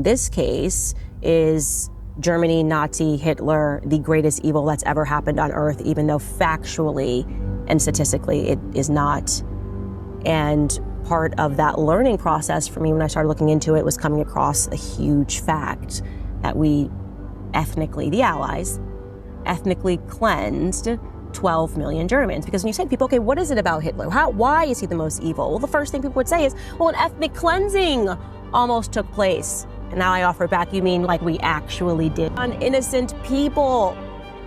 this case, is Germany, Nazi, Hitler, the greatest evil that's ever happened on earth, even though factually and statistically it is not. And part of that learning process for me when I started looking into it was coming across a huge fact that we ethnically, the Allies, ethnically cleansed 12 million Germans. Because when you say to people, okay, what is it about Hitler? Why is he the most evil? Well, the first thing people would say is, well, an ethnic cleansing almost took place. And now I offer back, you mean like we actually did on innocent people?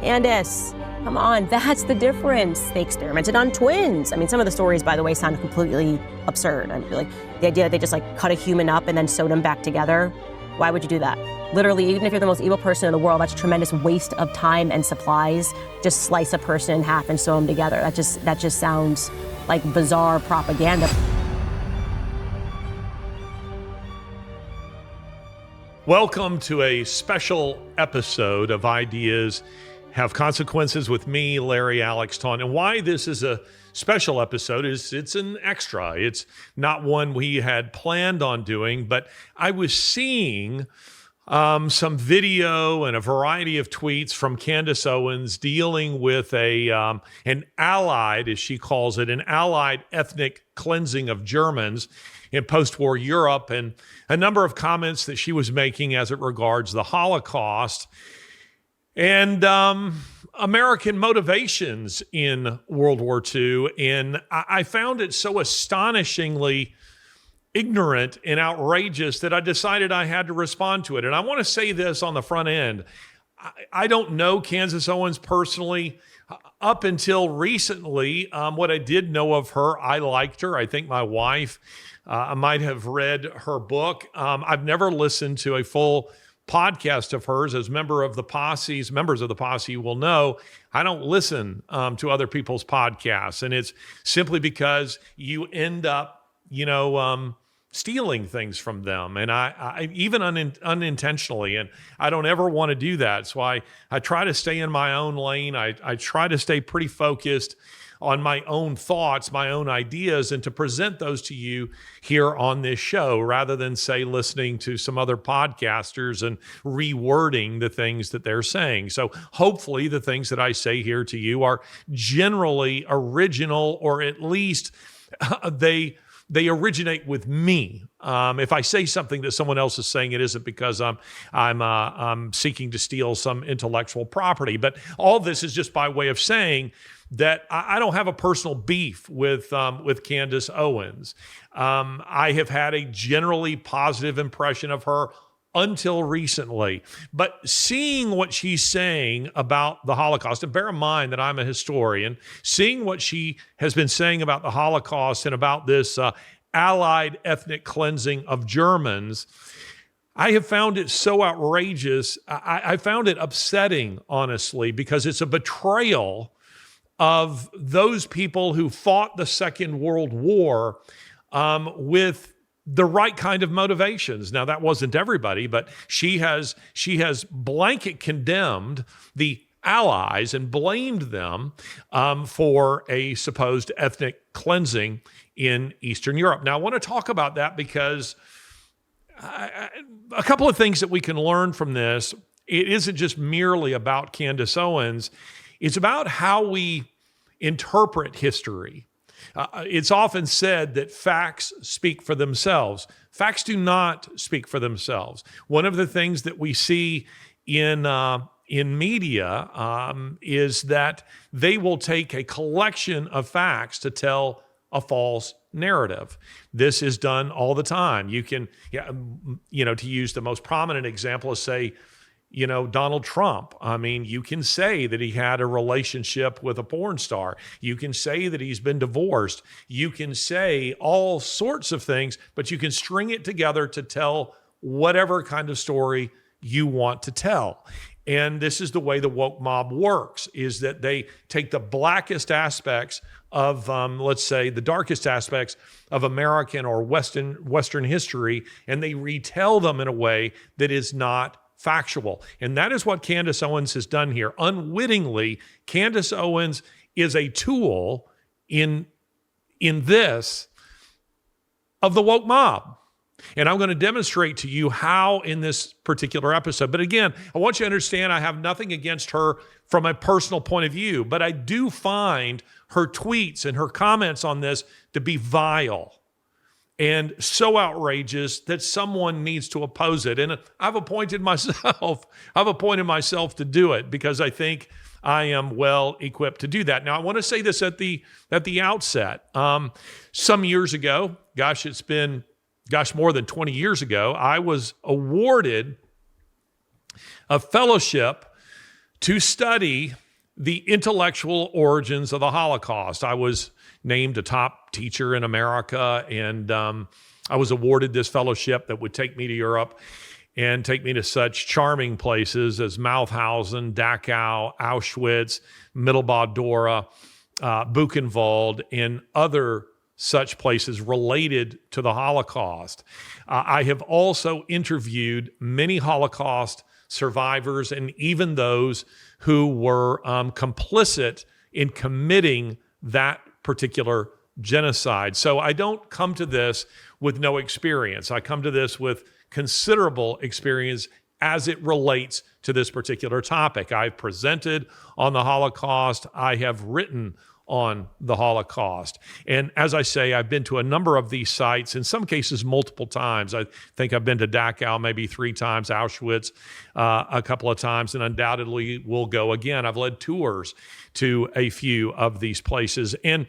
Candace, come on, that's the difference. They experimented on twins. I mean, some of the stories, by the way, sound completely absurd. I mean, like the idea that they just like cut a human up and then sewed them back together. Why would you do that? Literally, even if you're the most evil person in the world, that's a tremendous waste of time and supplies. Just slice a person in half and sew them together. That just sounds like bizarre propaganda. Welcome to a special episode of Ideas Have Consequences with me, Larry Alex Taunton. And why this is a special episode is it's an extra. It's not one we had planned on doing, but I was seeing some video and a variety of tweets from Candace Owens dealing with an allied, as she calls it, an allied ethnic cleansing of Germans in post-war Europe, and a number of comments that she was making as it regards the Holocaust and American motivations in World War II. And I found it so astonishingly ignorant and outrageous that I decided I had to respond to it. And I want to say this on the front end. I don't know Candace Owens personally. Up until recently, what I did know of her, I liked her. I think my wife I might have read her book. I've never listened to a full podcast of hers. As members of the posse will know, I don't listen to other people's podcasts. And it's simply because you end up, stealing things from them. And I even unintentionally, and I don't ever want to do that. So I try to stay in my own lane. I try to stay pretty focused on my own thoughts, my own ideas, and to present those to you here on this show, rather than, say, listening to some other podcasters and rewording the things that they're saying. So hopefully the things that I say here to you are generally original, or at least they originate with me. If I say something that someone else is saying, it isn't because I'm seeking to steal some intellectual property. But all this is just by way of saying that I don't have a personal beef with Candace Owens. I have had a generally positive impression of her until recently. But seeing what she's saying about the Holocaust, and bear in mind that I'm a historian, seeing what she has been saying about the Holocaust and about this allied ethnic cleansing of Germans, I have found it so outrageous. I found it upsetting, honestly, because it's a betrayal of those people who fought the Second World War with the right kind of motivations. Now, that wasn't everybody, but she has blanket condemned the Allies and blamed them for a supposed ethnic cleansing in Eastern Europe. Now, I want to talk about that because a couple of things that we can learn from this. It isn't just merely about Candace Owens. It's about how we interpret history. It's often said that facts speak for themselves. Facts do not speak for themselves. One of the things that we see in media is that they will take a collection of facts to tell a false narrative. This is done all the time. You can, to use the most prominent example is, say, Donald Trump. I mean, you can say that he had a relationship with a porn star. You can say that he's been divorced. You can say all sorts of things, but you can string it together to tell whatever kind of story you want to tell. And this is the way the woke mob works, is that they take the blackest aspects of, let's say, the darkest aspects of American or Western history, and they retell them in a way that is not factual. And that is what Candace Owens has done here. Unwittingly, Candace Owens is a tool in this of the woke mob. And I'm going to demonstrate to you how in this particular episode. But again, I want you to understand I have nothing against her from a personal point of view, but I do find her tweets and her comments on this to be vile and so outrageous that someone needs to oppose it. And I've appointed myself to do it because I think I am well equipped to do that. Now, I want to say this at the outset. Some years ago, it's been more than 20 years ago, I was awarded a fellowship to study the intellectual origins of the Holocaust. I was named a top teacher in America, and I was awarded this fellowship that would take me to Europe and take me to such charming places as Mauthausen, Dachau, Auschwitz, Mittelbau-Dora, Buchenwald, and other such places related to the Holocaust. I have also interviewed many Holocaust survivors and even those who were complicit in committing that particular genocide. So I don't come to this with no experience. I come to this with considerable experience as it relates to this particular topic. I've presented on the Holocaust. I have written on the Holocaust. And as I say, I've been to a number of these sites, in some cases multiple times. I think I've been to Dachau maybe 3 times, Auschwitz a couple of times, and undoubtedly will go again. I've led tours to a few of these places. And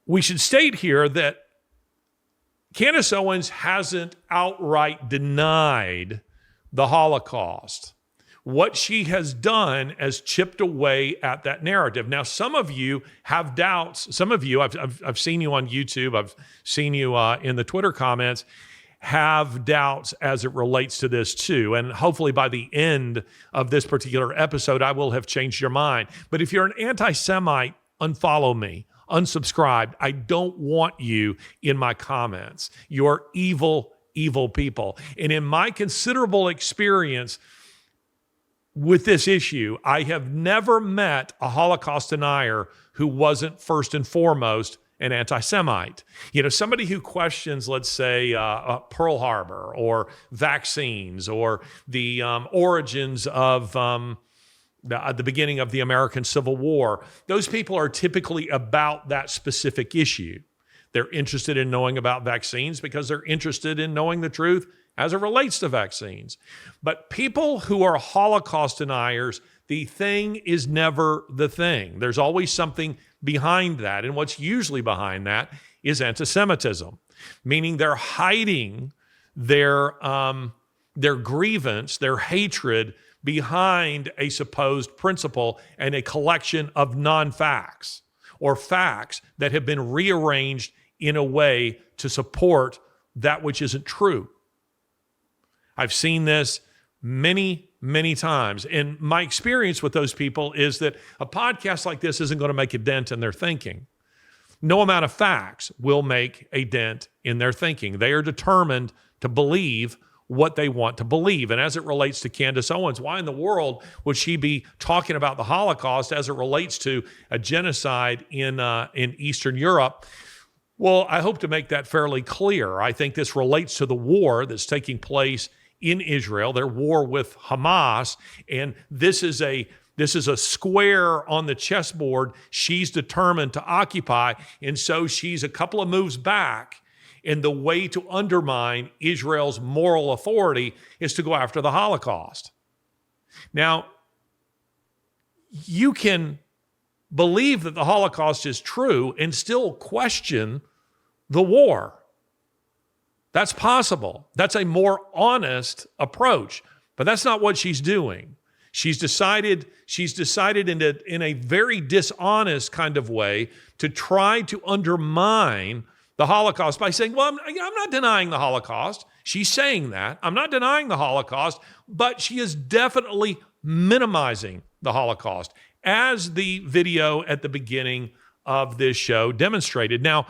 we should state here that Candace Owens hasn't outright denied the Holocaust. What she has done is chipped away at that narrative. Now, some of you have doubts. Some of you, I've seen you on YouTube, I've seen you in the Twitter comments, have doubts as it relates to this too. And hopefully by the end of this particular episode, I will have changed your mind. But if you're an anti-Semite, unfollow me, unsubscribe. I don't want you in my comments. You're evil, evil people. And in my considerable experience with this issue, I have never met a Holocaust denier who wasn't first and foremost an anti-Semite. Somebody who questions, let's say, Pearl Harbor or vaccines or the origins of the beginning of the American Civil War. Those people are typically about that specific issue. They're interested in knowing about vaccines because they're interested in knowing the truth as it relates to vaccines. But people who are Holocaust deniers, the thing is never the thing. There's always something behind that. And what's usually behind that is anti-Semitism, meaning they're hiding their grievance, their hatred behind a supposed principle and a collection of non-facts or facts that have been rearranged in a way to support that which isn't true. I've seen this many, many times. And my experience with those people is that a podcast like this isn't going to make a dent in their thinking. No amount of facts will make a dent in their thinking. They are determined to believe what they want to believe. And as it relates to Candace Owens, why in the world would she be talking about the Holocaust as it relates to a genocide in Eastern Europe? Well, I hope to make that fairly clear. I think this relates to the war that's taking place in Israel, their war with Hamas, and this is a square on the chessboard she's determined to occupy, and so she's a couple of moves back, and the way to undermine Israel's moral authority is to go after the Holocaust. Now, you can believe that the Holocaust is true and still question the war. That's possible. That's a more honest approach, but that's not what she's doing. She's decided in a very dishonest kind of way to try to undermine the Holocaust by saying, well, I'm not denying the Holocaust. She's saying that. I'm not denying the Holocaust, but she is definitely minimizing the Holocaust, as the video at the beginning of this show demonstrated. Now,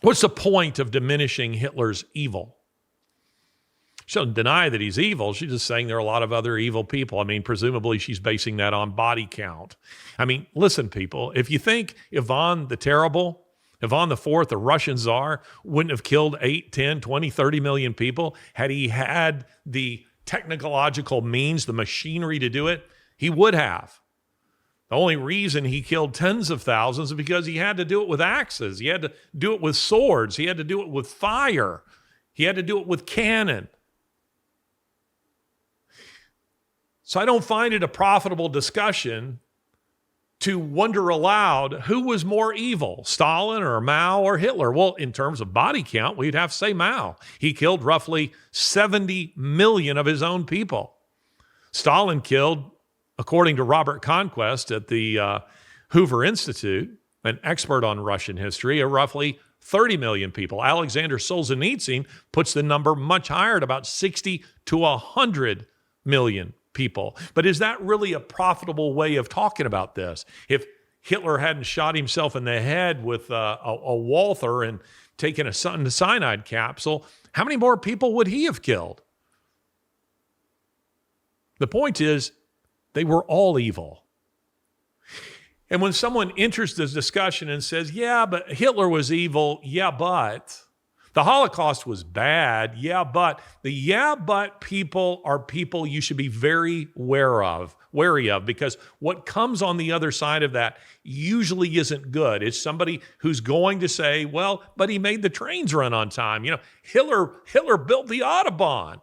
what's the point of diminishing Hitler's evil? She doesn't deny that he's evil. She's just saying there are a lot of other evil people. I mean, presumably she's basing that on body count. I mean, listen, people, if you think Ivan the Terrible Ivan IV, the Russian Tsar, wouldn't have killed 8, 10, 20, 30 million people had he had the technological means, the machinery to do it. He would have. The only reason he killed tens of thousands is because he had to do it with axes. He had to do it with swords. He had to do it with fire. He had to do it with cannon. So I don't find it a profitable discussion to wonder aloud who was more evil, Stalin or Mao or Hitler. Well, in terms of body count, we'd have to say Mao. He killed roughly 70 million of his own people. Stalin killed, according to Robert Conquest at the Hoover Institute, an expert on Russian history, roughly 30 million people. Alexander Solzhenitsyn puts the number much higher at about 60 to 100 million people. But is that really a profitable way of talking about this? If Hitler hadn't shot himself in the head with a Walther and taken a cyanide capsule, how many more people would he have killed? The point is, they were all evil. And when someone enters this discussion and says, yeah, but Hitler was evil, yeah, but the Holocaust was bad, yeah, but the yeah, but people are people you should be very wary of, because what comes on the other side of that usually isn't good. It's somebody who's going to say, well, but he made the trains run on time. You know, Hitler built the Autobahn.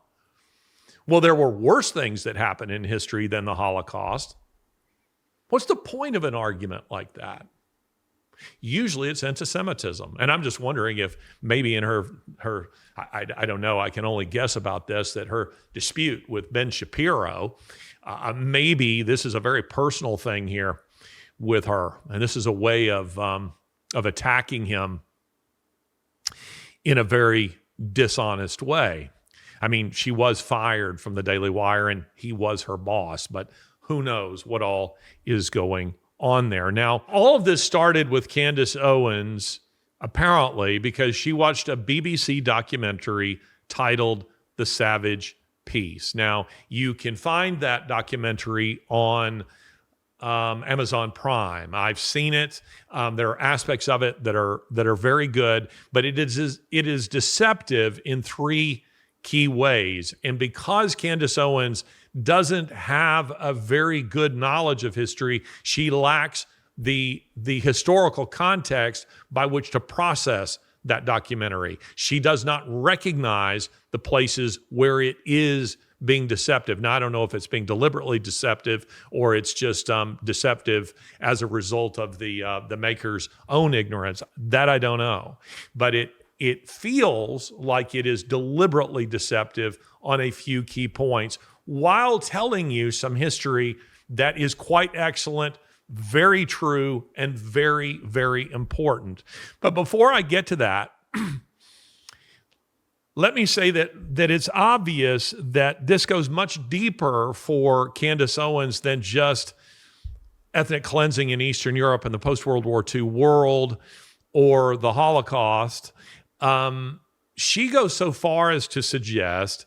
Well, there were worse things that happened in history than the Holocaust. What's the point of an argument like that? Usually it's anti-Semitism. And I'm just wondering if maybe in her I don't know, I can only guess about this, that her dispute with Ben Shapiro, maybe this is a very personal thing here with her. And this is a way of attacking him in a very dishonest way. I mean, she was fired from the Daily Wire and he was her boss, but who knows what all is going on there. Now, all of this started with Candace Owens, apparently, because she watched a BBC documentary titled The Savage Peace. Now, you can find that documentary on Amazon Prime. I've seen it. There are aspects of it that are very good, but it is deceptive in three key ways. And because Candace Owens doesn't have a very good knowledge of history, she lacks the historical context by which to process that documentary. She does not recognize the places where it is being deceptive. Now, I don't know if it's being deliberately deceptive or it's just deceptive as a result of the maker's own ignorance. That I don't know. But it feels like it is deliberately deceptive on a few key points while telling you some history that is quite excellent, very true, and very, very important. But before I get to that, let me say that it's obvious that this goes much deeper for Candace Owens than just ethnic cleansing in Eastern Europe and the post-World War II world or the Holocaust. She goes so far as to suggest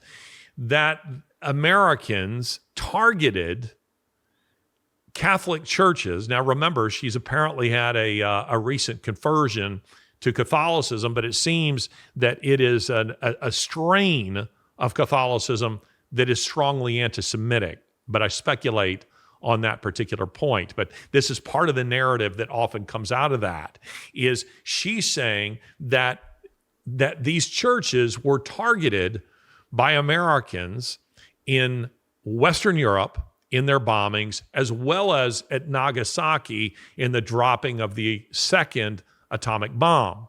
that Americans targeted Catholic churches. Now, remember, she's apparently had a recent conversion to Catholicism, but it seems that it is a strain of Catholicism that is strongly anti-Semitic. But I speculate on that particular point. But this is part of the narrative that often comes out of that, is she's saying that these churches were targeted by Americans in Western Europe in their bombings, as well as at Nagasaki in the dropping of the second atomic bomb.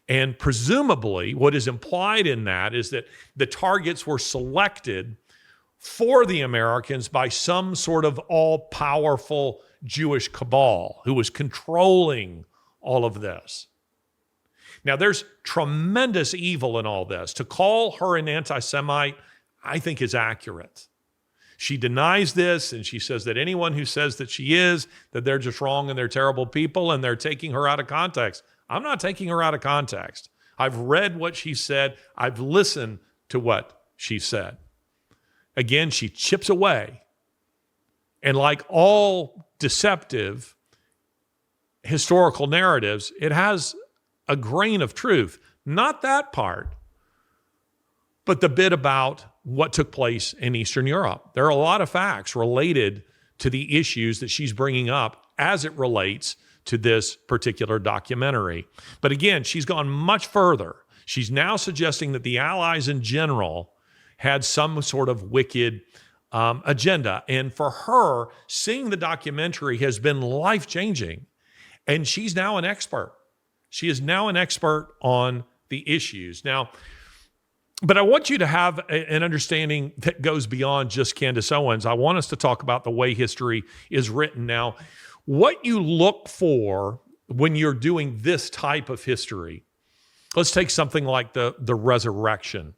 And presumably, what is implied in that is that the targets were selected for the Americans by some sort of all-powerful Jewish cabal who was controlling all of this. Now, there's tremendous evil in all this. To call her an anti-Semite, I think, is accurate. She denies this, and she says that anyone who says that she is, that they're just wrong and they're terrible people and they're taking her out of context. I'm not taking her out of context. I've read what she said. I've listened to what she said. Again, she chips away. And like all deceptive historical narratives, it has a grain of truth. Not that part, but the bit about what took place in Eastern Europe. There are a lot of facts related to the issues that she's bringing up as it relates to this particular documentary. But again, she's gone much further. She's now suggesting that the Allies in general had some sort of wicked agenda. And for her, seeing the documentary has been life-changing. And she's now an expert. She is now an expert on the issues. Now, but I want you to have an understanding that goes beyond just Candace Owens. I want us to talk about the way history is written. Now, what you look for when you're doing this type of history, let's take something like the resurrection,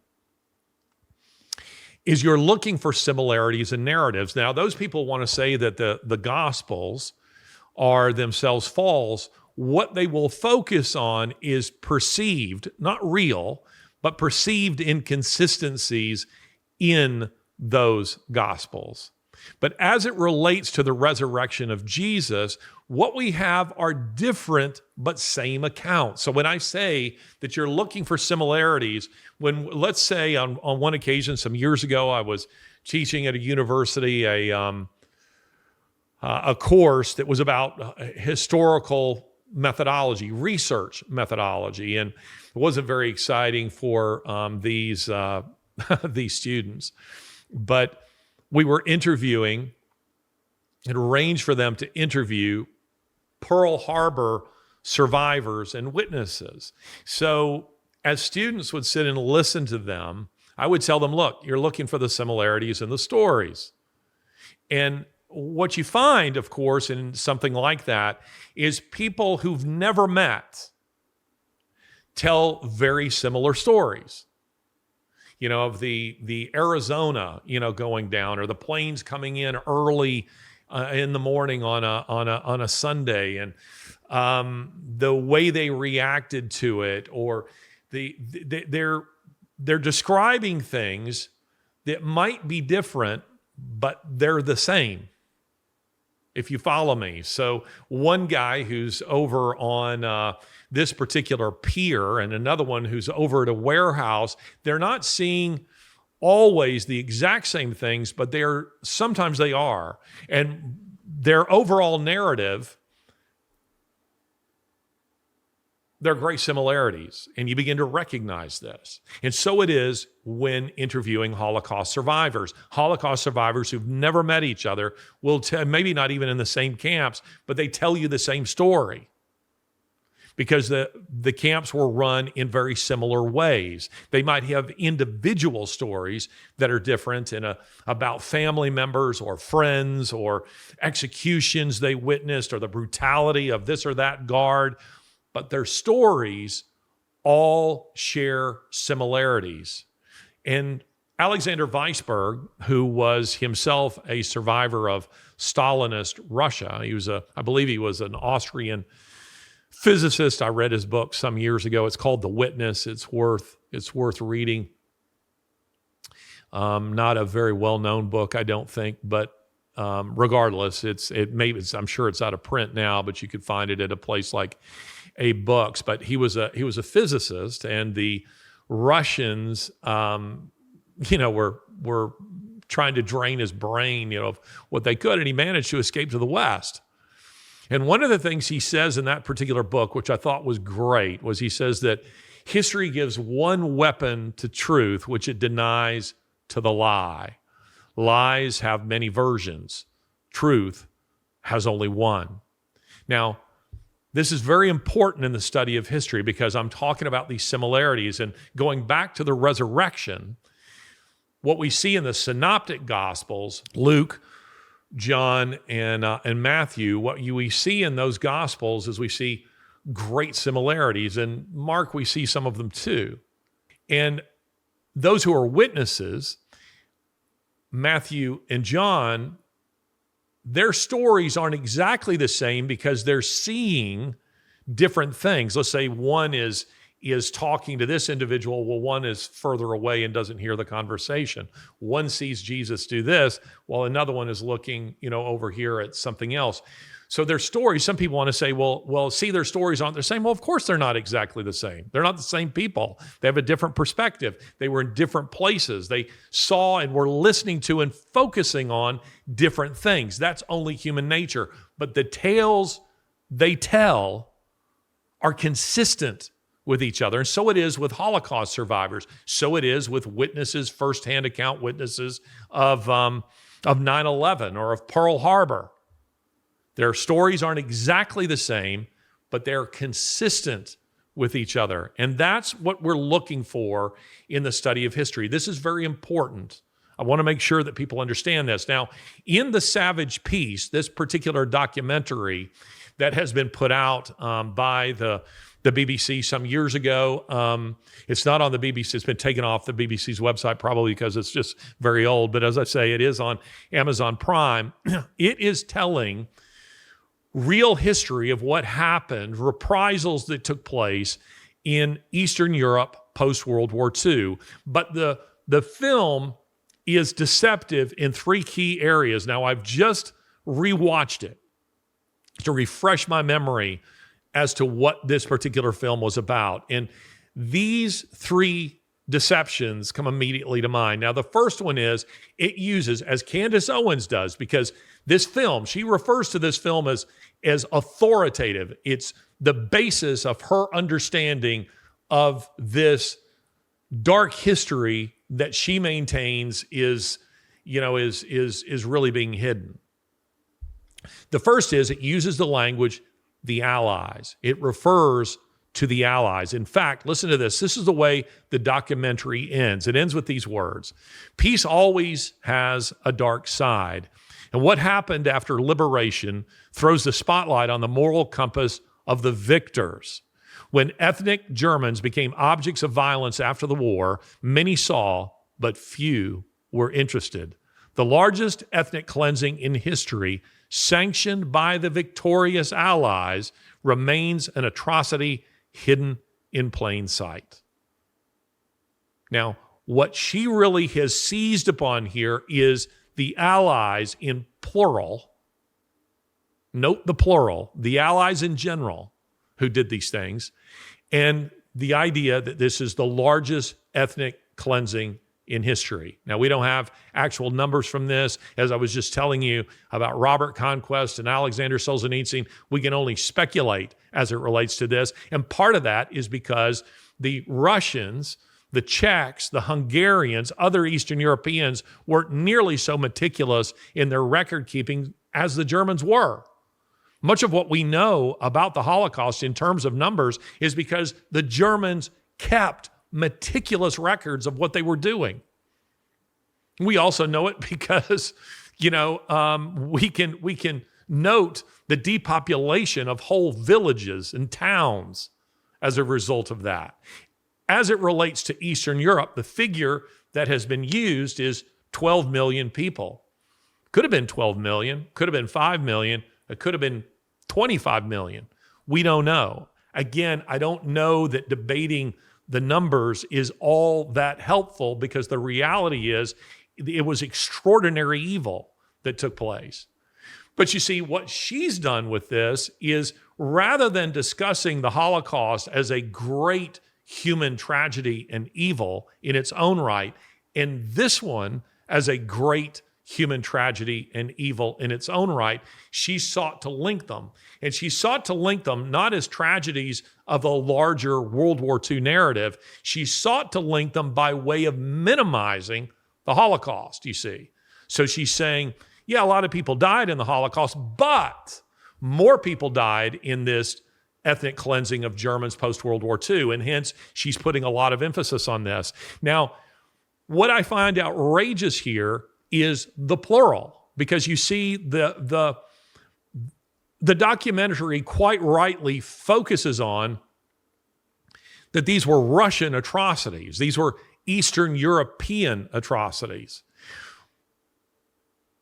is you're looking for similarities in narratives. Now, those people want to say that the Gospels are themselves false. What they will focus on is perceived, not real, but perceived inconsistencies in those Gospels. But as it relates to the resurrection of Jesus, what we have are different but same accounts. So when I say that you're looking for similarities, when, let's say on one occasion some years ago, I was teaching at a university a course that was about historical methodology, research methodology, and it wasn't very exciting for these students. But we were interviewing, it arranged for them to interview Pearl Harbor survivors and witnesses. So as students would sit and listen to them, I would tell them, look, you're looking for the similarities in the stories. And what you find, of course, in something like that is people who've never met tell very similar stories. You know, of the Arizona, going down, or the planes coming in early in the morning on a Sunday, and the way they reacted to it, or they're describing things that might be different, but they're the same, if you follow me. So one guy who's over on this particular pier and another one who's over at a warehouse, they're not seeing always the exact same things, but sometimes they are. And their overall narrative, there are great similarities, and you begin to recognize this. And so it is when interviewing Holocaust survivors. Holocaust survivors who've never met each other will maybe not even in the same camps, but they tell you the same story, because the camps were run in very similar ways. They might have individual stories that are different about family members or friends or executions they witnessed or the brutality of this or that guard, but their stories all share similarities. And Alexander Weisberg, who was himself a survivor of Stalinist Russia, I believe he was an Austrian physicist. I read his book some years ago. It's called The Witness. It's worth reading. Not a very well-known book, I don't think, but regardless, I'm sure it's out of print now, but you could find it at a place like A-Books. But he was a physicist, and the Russians, were trying to drain his brain, of what they could, and he managed to escape to the West. And one of the things he says in that particular book, which I thought was great, was he says that history gives one weapon to truth, which it denies to the lie. Lies have many versions. Truth has only one. Now, this is very important in the study of history, because I'm talking about these similarities. And going back to the resurrection, what we see in the synoptic gospels, Luke, John, and Matthew, we see in those gospels is we see great similarities. And Mark, we see some of them too. And those who are witnesses, Matthew and John, their stories aren't exactly the same because they're seeing different things. Let's say one is talking to this individual, while one is further away and doesn't hear the conversation. One sees Jesus do this, while another one is looking, over here at something else. So their stories, some people want to say, well, see, their stories aren't the same. Well, of course they're not exactly the same. They're not the same people. They have a different perspective. They were in different places. They saw and were listening to and focusing on different things. That's only human nature. But the tales they tell are consistent with each other. And so it is with Holocaust survivors. So it is with witnesses, firsthand account witnesses of 9/11 or of Pearl Harbor. Their stories aren't exactly the same, but they're consistent with each other. And that's what we're looking for in the study of history. This is very important. I want to make sure that people understand this. Now, in The Savage Peace, this particular documentary that has been put out by the BBC some years ago. It's not on the BBC. It's been taken off the BBC's website probably because it's just very old. But as I say, it is on Amazon Prime. It is telling real history of what happened, reprisals that took place in Eastern Europe post-World War II. But the film is deceptive in three key areas. Now, I've just rewatched it to refresh my memory as to what this particular film was about. And these three deceptions come immediately to mind. Now, the first one is it uses, as Candace Owens does, because this film, she refers to this film as authoritative. It's the basis of her understanding of this dark history that she maintains is really being hidden. The first is it uses the language, the Allies. It refers to the Allies. In fact, listen to this. This is the way the documentary ends. It ends with these words: peace always has a dark side. And what happened after liberation throws the spotlight on the moral compass of the victors. When ethnic Germans became objects of violence after the war, many saw, but few were interested. The largest ethnic cleansing in history, sanctioned by the victorious Allies, remains an atrocity hidden in plain sight. Now, what she really has seized upon here is the Allies in plural. Note the plural, the Allies in general who did these things, and the idea that this is the largest ethnic cleansing in history. Now, we don't have actual numbers from this. As I was just telling you about Robert Conquest and Alexander Solzhenitsyn, we can only speculate as it relates to this. And part of that is because the Russians, the Czechs, the Hungarians, other Eastern Europeans weren't nearly so meticulous in their record keeping as the Germans were. Much of what we know about the Holocaust in terms of numbers is because the Germans kept meticulous records of what they were doing. We also know it because, we can note the depopulation of whole villages and towns as a result of that. As it relates to Eastern Europe, the figure that has been used is 12 million people. Could have been 12 million, could have been 5 million, it could have been 25 million. We don't know. Again, I don't know that debating the numbers is all that helpful, because the reality is it was extraordinary evil that took place. But you see, what she's done with this is, rather than discussing the Holocaust as a great human tragedy and evil in its own right, and this one as a great human tragedy and evil in its own right, she sought to link them. And she sought to link them not as tragedies of a larger World War II narrative. She sought to link them by way of minimizing the Holocaust, you see. So she's saying, yeah, a lot of people died in the Holocaust, but more people died in this ethnic cleansing of Germans post-World War II, and hence she's putting a lot of emphasis on this. Now, what I find outrageous here is the plural, because you see the documentary quite rightly focuses on that these were Russian atrocities. These were Eastern European atrocities.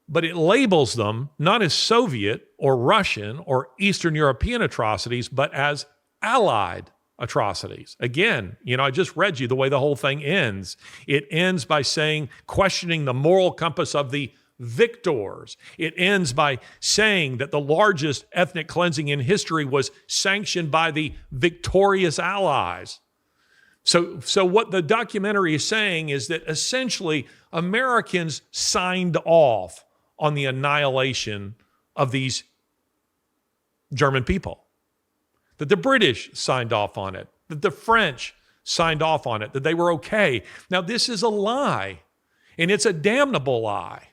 But it labels them not as Soviet or Russian or Eastern European atrocities, but as Allied atrocities. Again, I just read you the way the whole thing ends. It ends by saying, questioning the moral compass of the victors. It ends by saying that the largest ethnic cleansing in history was sanctioned by the victorious Allies. So what the documentary is saying is that essentially Americans signed off on the annihilation of these German people. That the British signed off on it, that the French signed off on it, that they were okay. Now, this is a lie, and it's a damnable lie,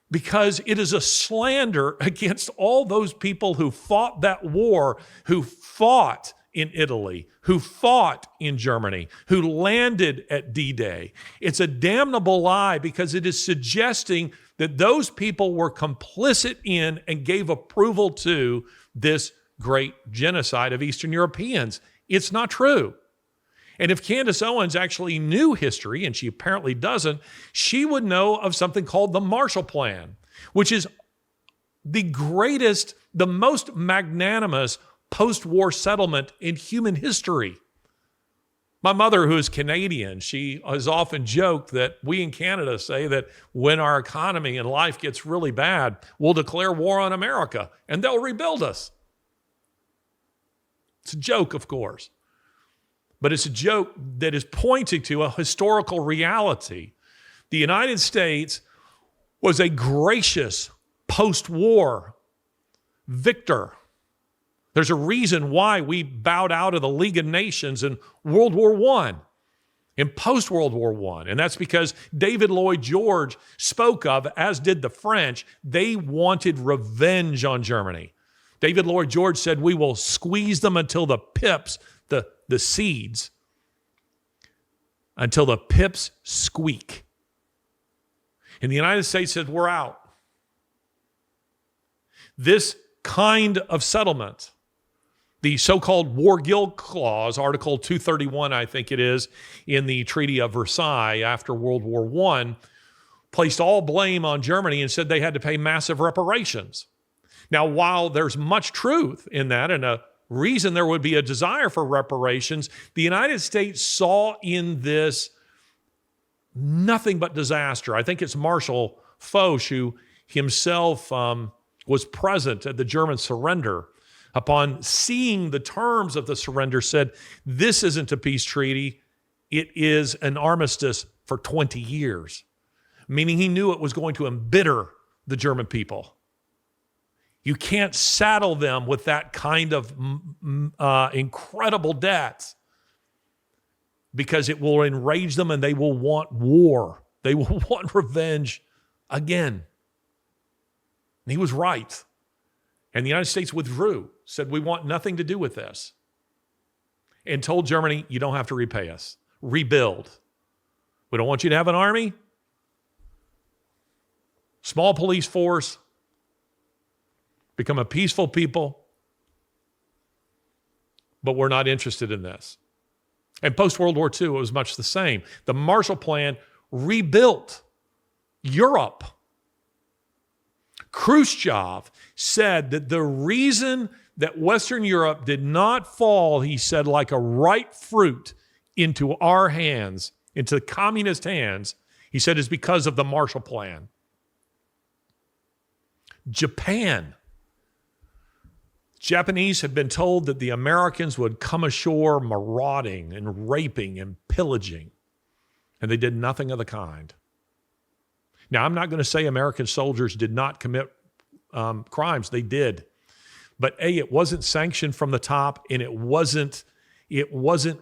because it is a slander against all those people who fought that war, who fought in Italy, who fought in Germany, who landed at D-Day. It's a damnable lie because it is suggesting that those people were complicit in and gave approval to this great genocide of Eastern Europeans. It's not true. And if Candace Owens actually knew history, and she apparently doesn't, she would know of something called the Marshall Plan, which is the greatest, the most magnanimous post-war settlement in human history. My mother, who is Canadian, she has often joked that we in Canada say that when our economy and life gets really bad, we'll declare war on America and they'll rebuild us. It's a joke, of course, but it's a joke that is pointing to a historical reality. The United States was a gracious post-war victor. There's a reason why we bowed out of the League of Nations in World War I, in post-World War I. And that's because David Lloyd George spoke of, as did the French, they wanted revenge on Germany. David Lloyd George said, we will squeeze them until the pips, the seeds, until the pips squeak. And the United States said, we're out. This kind of settlement, the so-called War Guild Clause, Article 231, I think it is, in the Treaty of Versailles after World War I, placed all blame on Germany and said they had to pay massive reparations. Now, while there's much truth in that and a reason there would be a desire for reparations, the United States saw in this nothing but disaster. I think it's Marshal Foch, who himself was present at the German surrender, upon seeing the terms of the surrender, said, this isn't a peace treaty, it is an armistice for 20 years. Meaning he knew it was going to embitter the German people. You can't saddle them with that kind of incredible debt, because it will enrage them and they will want war. They will want revenge again. And he was right. And the United States withdrew, said, we want nothing to do with this, and told Germany, you don't have to repay us. Rebuild. We don't want you to have an army, small police force, become a peaceful people, but we're not interested in this. And post-World War II, it was much the same. The Marshall Plan rebuilt Europe. Khrushchev said that the reason that Western Europe did not fall, he said, like a ripe fruit into our hands, into the communist hands, he said, is because of the Marshall Plan. Japanese had been told that the Americans would come ashore marauding and raping and pillaging, and they did nothing of the kind. Now, I'm not going to say American soldiers did not commit crimes. They did. But A, it wasn't sanctioned from the top, and it wasn't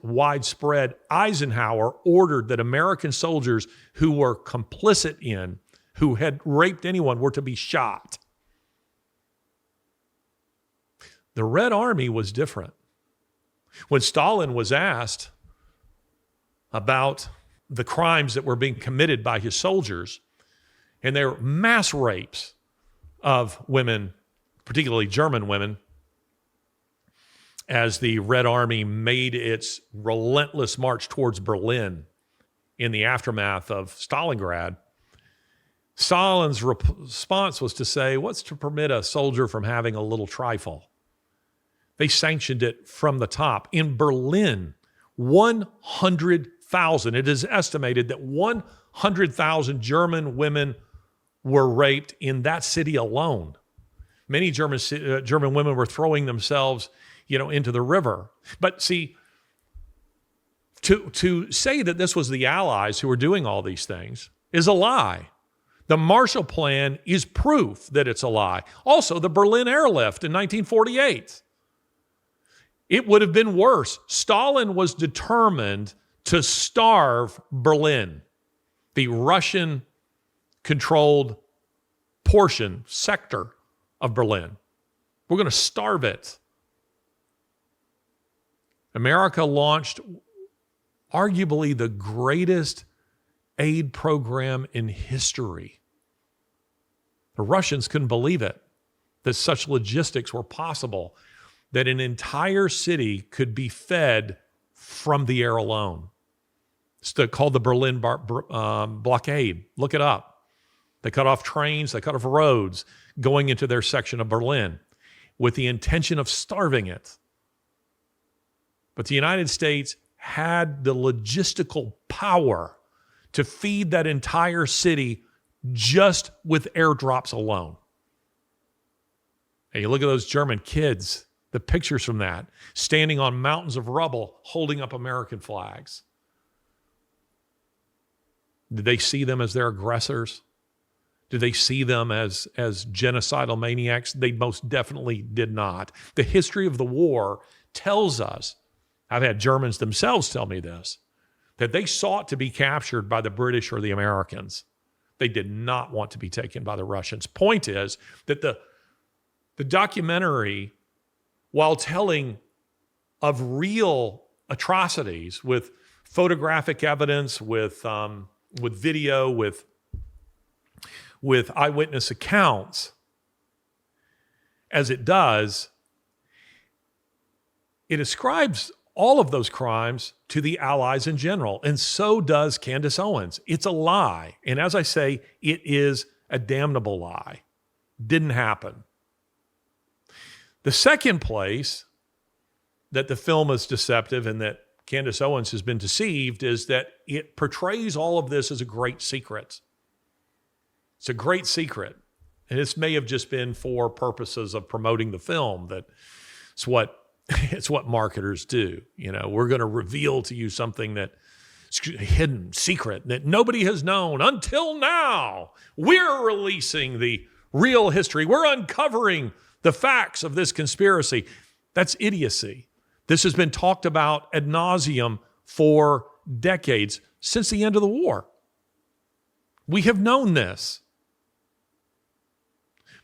widespread. Eisenhower ordered that American soldiers who were complicit in, who had raped anyone, were to be shot. The Red Army was different. When Stalin was asked about the crimes that were being committed by his soldiers, and there were mass rapes of women, particularly German women, as the Red Army made its relentless march towards Berlin in the aftermath of Stalingrad. Stalin's response was to say, what's to permit a soldier from having a little trifle? They sanctioned it from the top. In Berlin, 100,000, it is estimated that 100,000 German women were raped in that city alone. Many German women were throwing themselves, into the river. But see, to say that this was the Allies who were doing all these things is a lie. The Marshall Plan is proof that it's a lie. Also, the Berlin airlift in 1948. It would have been worse. Stalin was determined to starve Berlin, the Russian-controlled sector of Berlin. We're going to starve it. America launched arguably the greatest aid program in history. The Russians couldn't believe it, that such logistics were possible, that an entire city could be fed from the air alone. It's called the Berlin blockade. Look it up. They cut off trains, they cut off roads going into their section of Berlin with the intention of starving it. But the United States had the logistical power to feed that entire city just with airdrops alone. And you look at those German kids, the pictures from that, standing on mountains of rubble, holding up American flags. Did they see them as their aggressors? Did they see them as genocidal maniacs? They most definitely did not. The history of the war tells us, I've had Germans themselves tell me this, that they sought to be captured by the British or the Americans. They did not want to be taken by the Russians. Point is that the documentary, while telling of real atrocities with photographic evidence, with video, with eyewitness accounts, as it does, it ascribes all of those crimes to the Allies in general, and so does Candace Owens. It's a lie, and as I say, it is a damnable lie. Didn't happen. The second place that the film is deceptive and that Candace Owens has been deceived is that it portrays all of this as a great secret. It's a great secret, and this may have just been for purposes of promoting the film. That it's what marketers do. We're going to reveal to you something that's hidden, secret, that nobody has known until now. We're releasing the real history. We're uncovering the facts of this conspiracy. That's idiocy. This has been talked about ad nauseum for decades, since the end of the war. We have known this.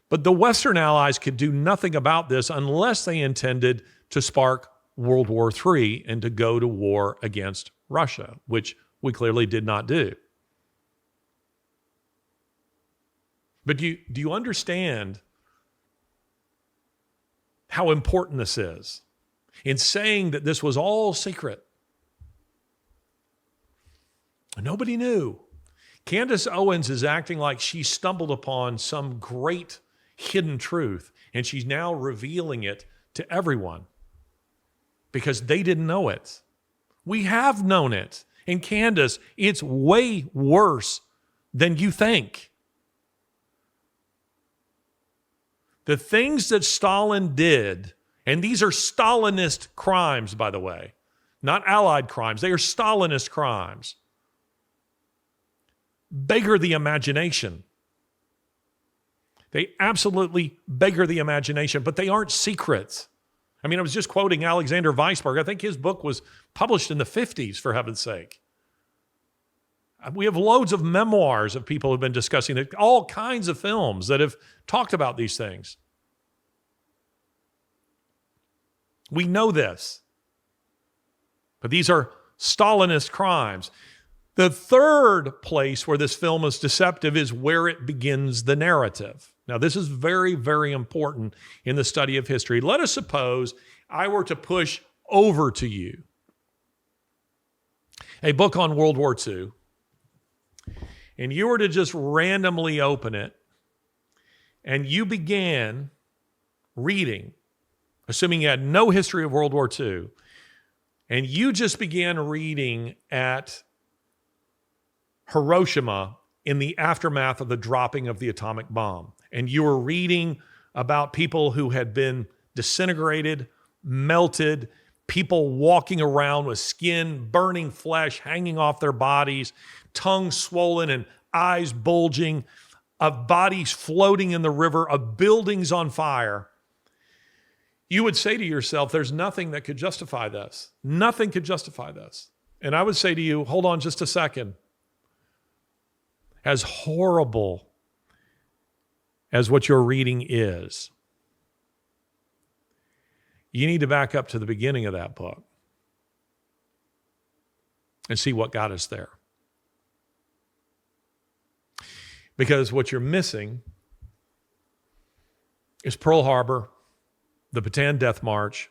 But the Western Allies could do nothing about this unless they intended to spark World War III and to go to war against Russia, which we clearly did not do. But do you understand how important this is in saying that this was all secret? Nobody knew. Candace Owens is acting like she stumbled upon some great hidden truth, and she's now revealing it to everyone because they didn't know it. We have known it. And Candace, it's way worse than you think. The things that Stalin did, and these are Stalinist crimes, by the way, not Allied crimes, they are Stalinist crimes, beggar the imagination. They absolutely beggar the imagination, but they aren't secrets. I mean, I was just quoting Alexander Weisberg. I think his book was published in the 50s, for heaven's sake. We have loads of memoirs of people who have been discussing it, all kinds of films that have talked about these things. We know this. But these are Stalinist crimes. The third place where this film is deceptive is where it begins the narrative. Now, this is very, very important in the study of history. Let us suppose I were to push over to you a book on World War II, and you were to just randomly open it, and you began reading, assuming you had no history of World War II, and you just began reading at Hiroshima in the aftermath of the dropping of the atomic bomb. And you were reading about people who had been disintegrated, melted, people walking around with skin, burning flesh hanging off their bodies, tongues swollen and eyes bulging, of bodies floating in the river, of buildings on fire. You would say to yourself, there's nothing that could justify this. Nothing could justify this. And I would say to you, hold on just a second. As horrible as what you're reading is, you need to back up to the beginning of that book and see what got us there. Because what you're missing is Pearl Harbor, the Bataan Death March,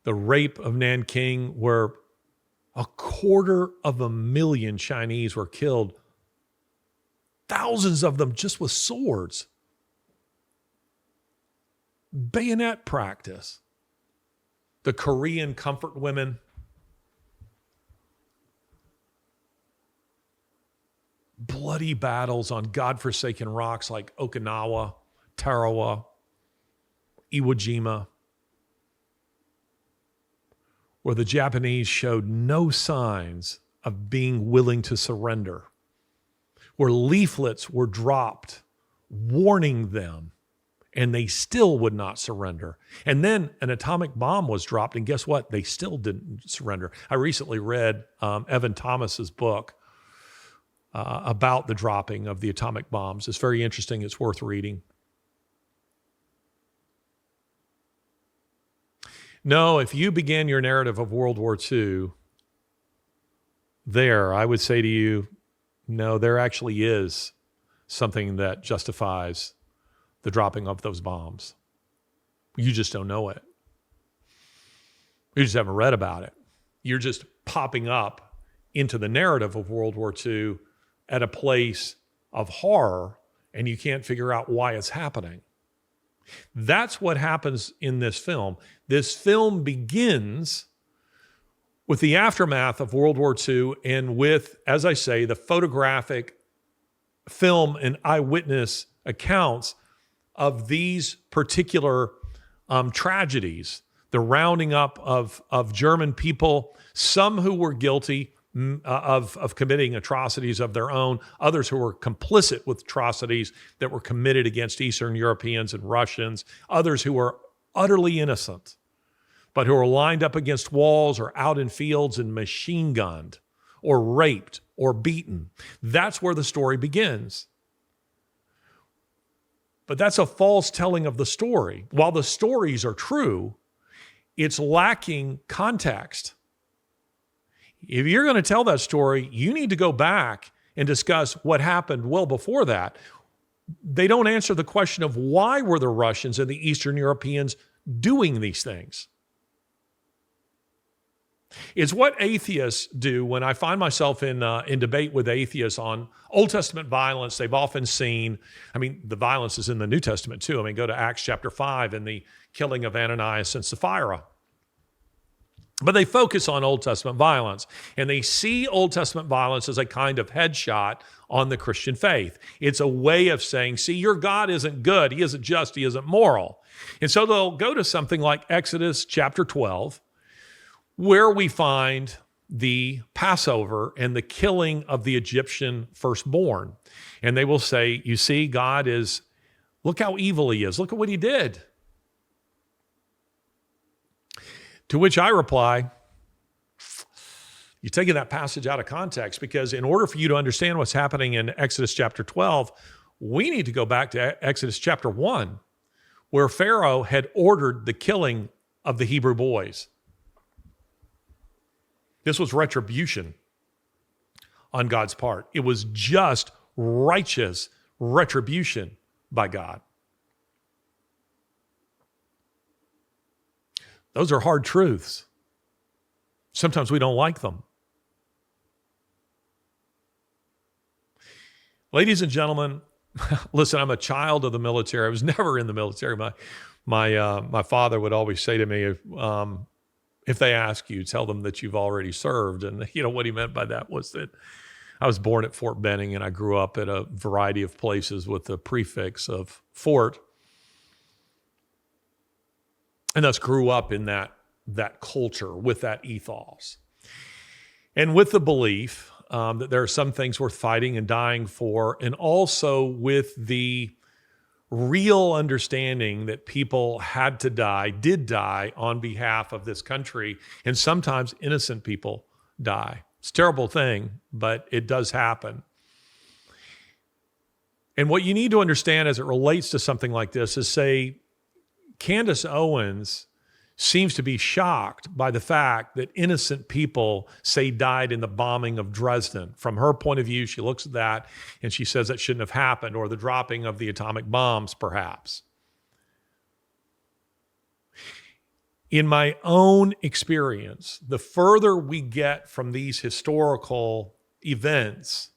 the rape of Nanking, where 250,000 Chinese were killed, thousands of them just with swords. Bayonet practice. The Korean comfort women. Bloody battles on godforsaken rocks like Okinawa, Tarawa, Iwo Jima, where the Japanese showed no signs of being willing to surrender, where leaflets were dropped warning them, and they still would not surrender. And then an atomic bomb was dropped, and guess what? They still didn't surrender. I recently read Evan Thomas's book about the dropping of the atomic bombs. It's very interesting. It's worth reading. No, if you began your narrative of World War II there, I would say to you, no, there actually is something that justifies the dropping of those bombs. You just don't know it. You just haven't read about it. You're just popping up into the narrative of World War II at a place of horror, and you can't figure out why it's happening. That's what happens in this film. This film begins with the aftermath of World War II and with, as I say, the photographic film and eyewitness accounts of these particular tragedies, the rounding up of German people, some who were guilty of committing atrocities of their own, others who were complicit with atrocities that were committed against Eastern Europeans and Russians, others who were utterly innocent, but who were lined up against walls or out in fields and machine gunned or raped or beaten. That's where the story begins. But that's a false telling of the story. While the stories are true, it's lacking context. If you're going to tell that story, you need to go back and discuss what happened well before that. They don't answer the question of why were the Russians and the Eastern Europeans doing these things. It's what atheists do when I find myself in debate with atheists on Old Testament violence. They've often seen, the violence is in the New Testament too. Go to Acts chapter 5 and the killing of Ananias and Sapphira. But they focus on Old Testament violence, and they see Old Testament violence as a kind of headshot on the Christian faith. It's a way of saying, see, your God isn't good, he isn't just, he isn't moral. And so they'll go to something like Exodus chapter 12, where we find the Passover and the killing of the Egyptian firstborn. And they will say, you see, God is, look how evil he is, look at what he did. To which I reply, you're taking that passage out of context, because in order for you to understand what's happening in Exodus chapter 12, we need to go back to Exodus chapter 1, where Pharaoh had ordered the killing of the Hebrew boys. This was retribution on God's part. It was just righteous retribution by God. Those are hard truths. Sometimes we don't like them. Ladies and gentlemen, listen, I'm a child of the military. I was never in the military. My father would always say to me, if they ask you, tell them that you've already served. And what he meant by that was that I was born at Fort Benning, and I grew up at a variety of places with the prefix of Fort, and thus grew up in that culture with that ethos. And with the belief that there are some things worth fighting and dying for, and also with the real understanding that people did die on behalf of this country, and sometimes innocent people die. It's a terrible thing, but it does happen. And what you need to understand as it relates to something like this is, say, Candace Owens seems to be shocked by the fact that innocent people, say, died in the bombing of Dresden. From her point of view, she looks at that and she says that shouldn't have happened, or the dropping of the atomic bombs, perhaps. In my own experience, the further we get from these historical events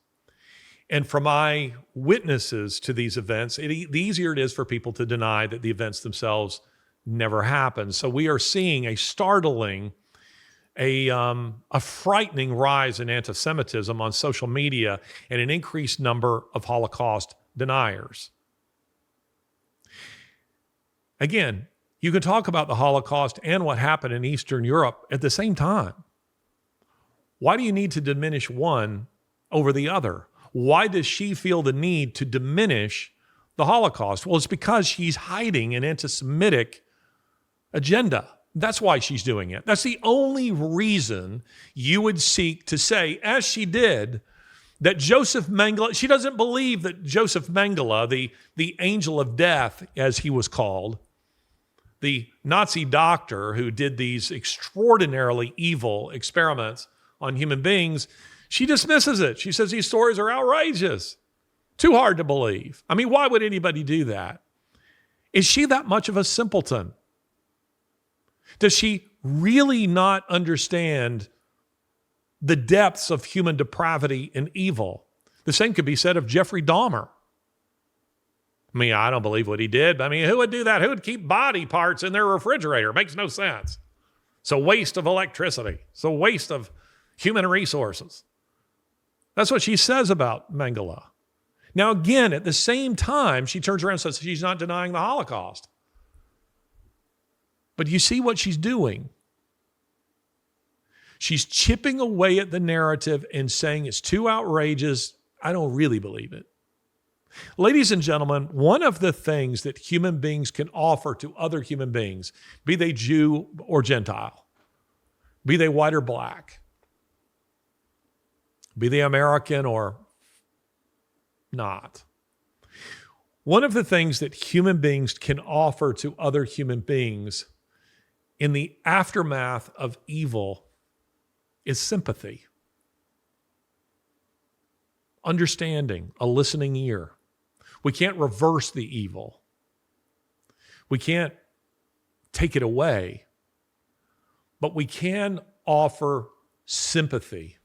and from my witnesses to these events, the easier it is for people to deny that the events themselves never happened. So we are seeing a startling, a frightening rise in anti-Semitism on social media and an increased number of Holocaust deniers. Again, you can talk about the Holocaust and what happened in Eastern Europe at the same time. Why do you need to diminish one over the other? Why does she feel the need to diminish the Holocaust? Well, it's because she's hiding an anti-Semitic agenda. That's why she's doing it. That's the only reason you would seek to say, as she did, that Joseph Mengele, she doesn't believe that Joseph Mengele, the angel of death, as he was called, the Nazi doctor who did these extraordinarily evil experiments on human beings, she dismisses it. She says these stories are outrageous, too hard to believe. I mean, why would anybody do that? Is she that much of a simpleton? Does she really not understand the depths of human depravity and evil? The same could be said of Jeffrey Dahmer. I mean, I don't believe what he did, but I mean, who would do that? Who would keep body parts in their refrigerator? It makes no sense. It's a waste of electricity. It's a waste of human resources. That's what she says about Mengele. Now, again, at the same time, she turns around and says she's not denying the Holocaust. But you see what she's doing? She's chipping away at the narrative and saying it's too outrageous. I don't really believe it. Ladies and gentlemen, one of the things that human beings can offer to other human beings, be they Jew or Gentile, be they white or black, be they American or not, one of the things that human beings can offer to other human beings in the aftermath of evil is sympathy, understanding, a listening ear. We can't reverse the evil. We can't take it away, but we can offer sympathy.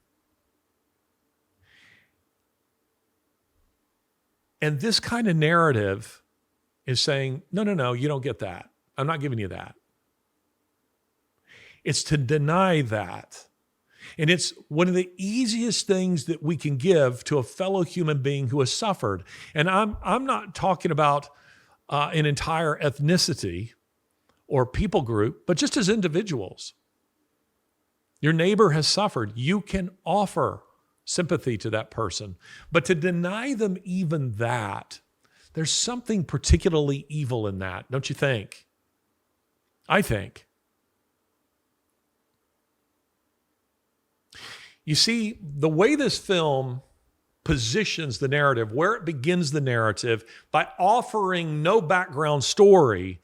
And this kind of narrative is saying, no, you don't get that. I'm not giving you that. It's to deny that. And it's one of the easiest things that we can give to a fellow human being who has suffered. And I'm not talking about an entire ethnicity or people group, but just as individuals. Your neighbor has suffered. You can offer sympathy to that person. But to deny them even that, there's something particularly evil in that, don't you think? I think. You see, the way this film positions the narrative, where it begins the narrative, by offering no background story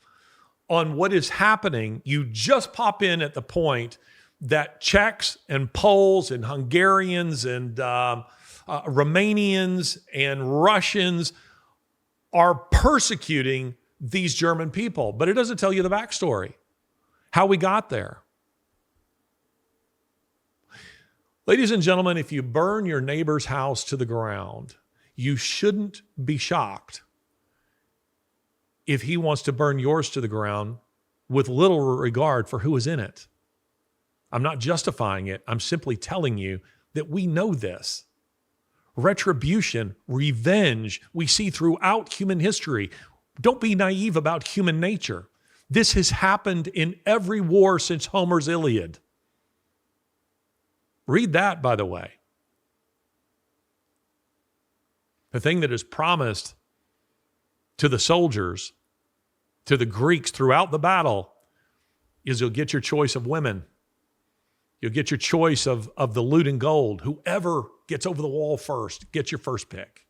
on what is happening, you just pop in at the point that Czechs and Poles and Hungarians and Romanians and Russians are persecuting these German people. But it doesn't tell you the backstory, how we got there. Ladies and gentlemen, if you burn your neighbor's house to the ground, you shouldn't be shocked if he wants to burn yours to the ground with little regard for who is in it. I'm not justifying it. I'm simply telling you that we know this. retribution, revenge, we see throughout human history. Don't be naive about human nature. This has happened in every war since Homer's Iliad. Read that, by the way. The thing that is promised to the soldiers, to the Greeks throughout the battle, is you'll get your choice of women. You'll get your choice of the loot and gold. Whoever gets over the wall first gets your first pick.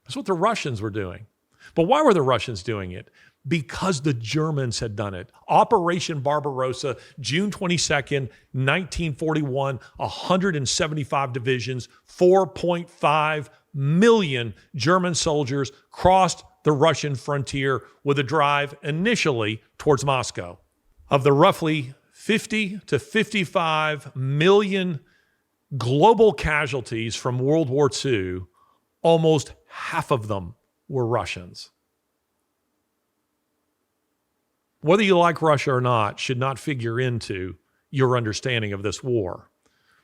That's what the Russians were doing. But why were the Russians doing it? Because the Germans had done it. Operation Barbarossa, June 22nd, 1941, 175 divisions, 4.5 million German soldiers crossed the Russian frontier with a drive initially towards Moscow. Of the roughly 50 to 55 million global casualties from World War II, almost half of them were Russians. Whether you like Russia or not should not figure into your understanding of this war.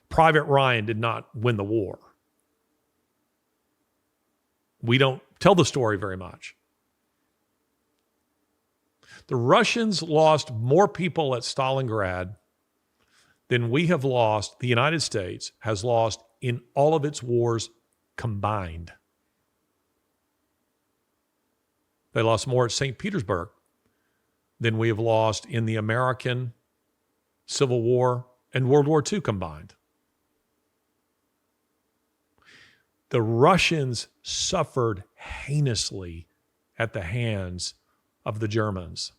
Private Ryan did not win the war. We don't tell the story very much. The Russians lost more people at Stalingrad than we have lost, the United States has lost in all of its wars combined. They lost more at St. Petersburg than we have lost in the American Civil War and World War II combined. The Russians suffered heinously at the hands of the Germans,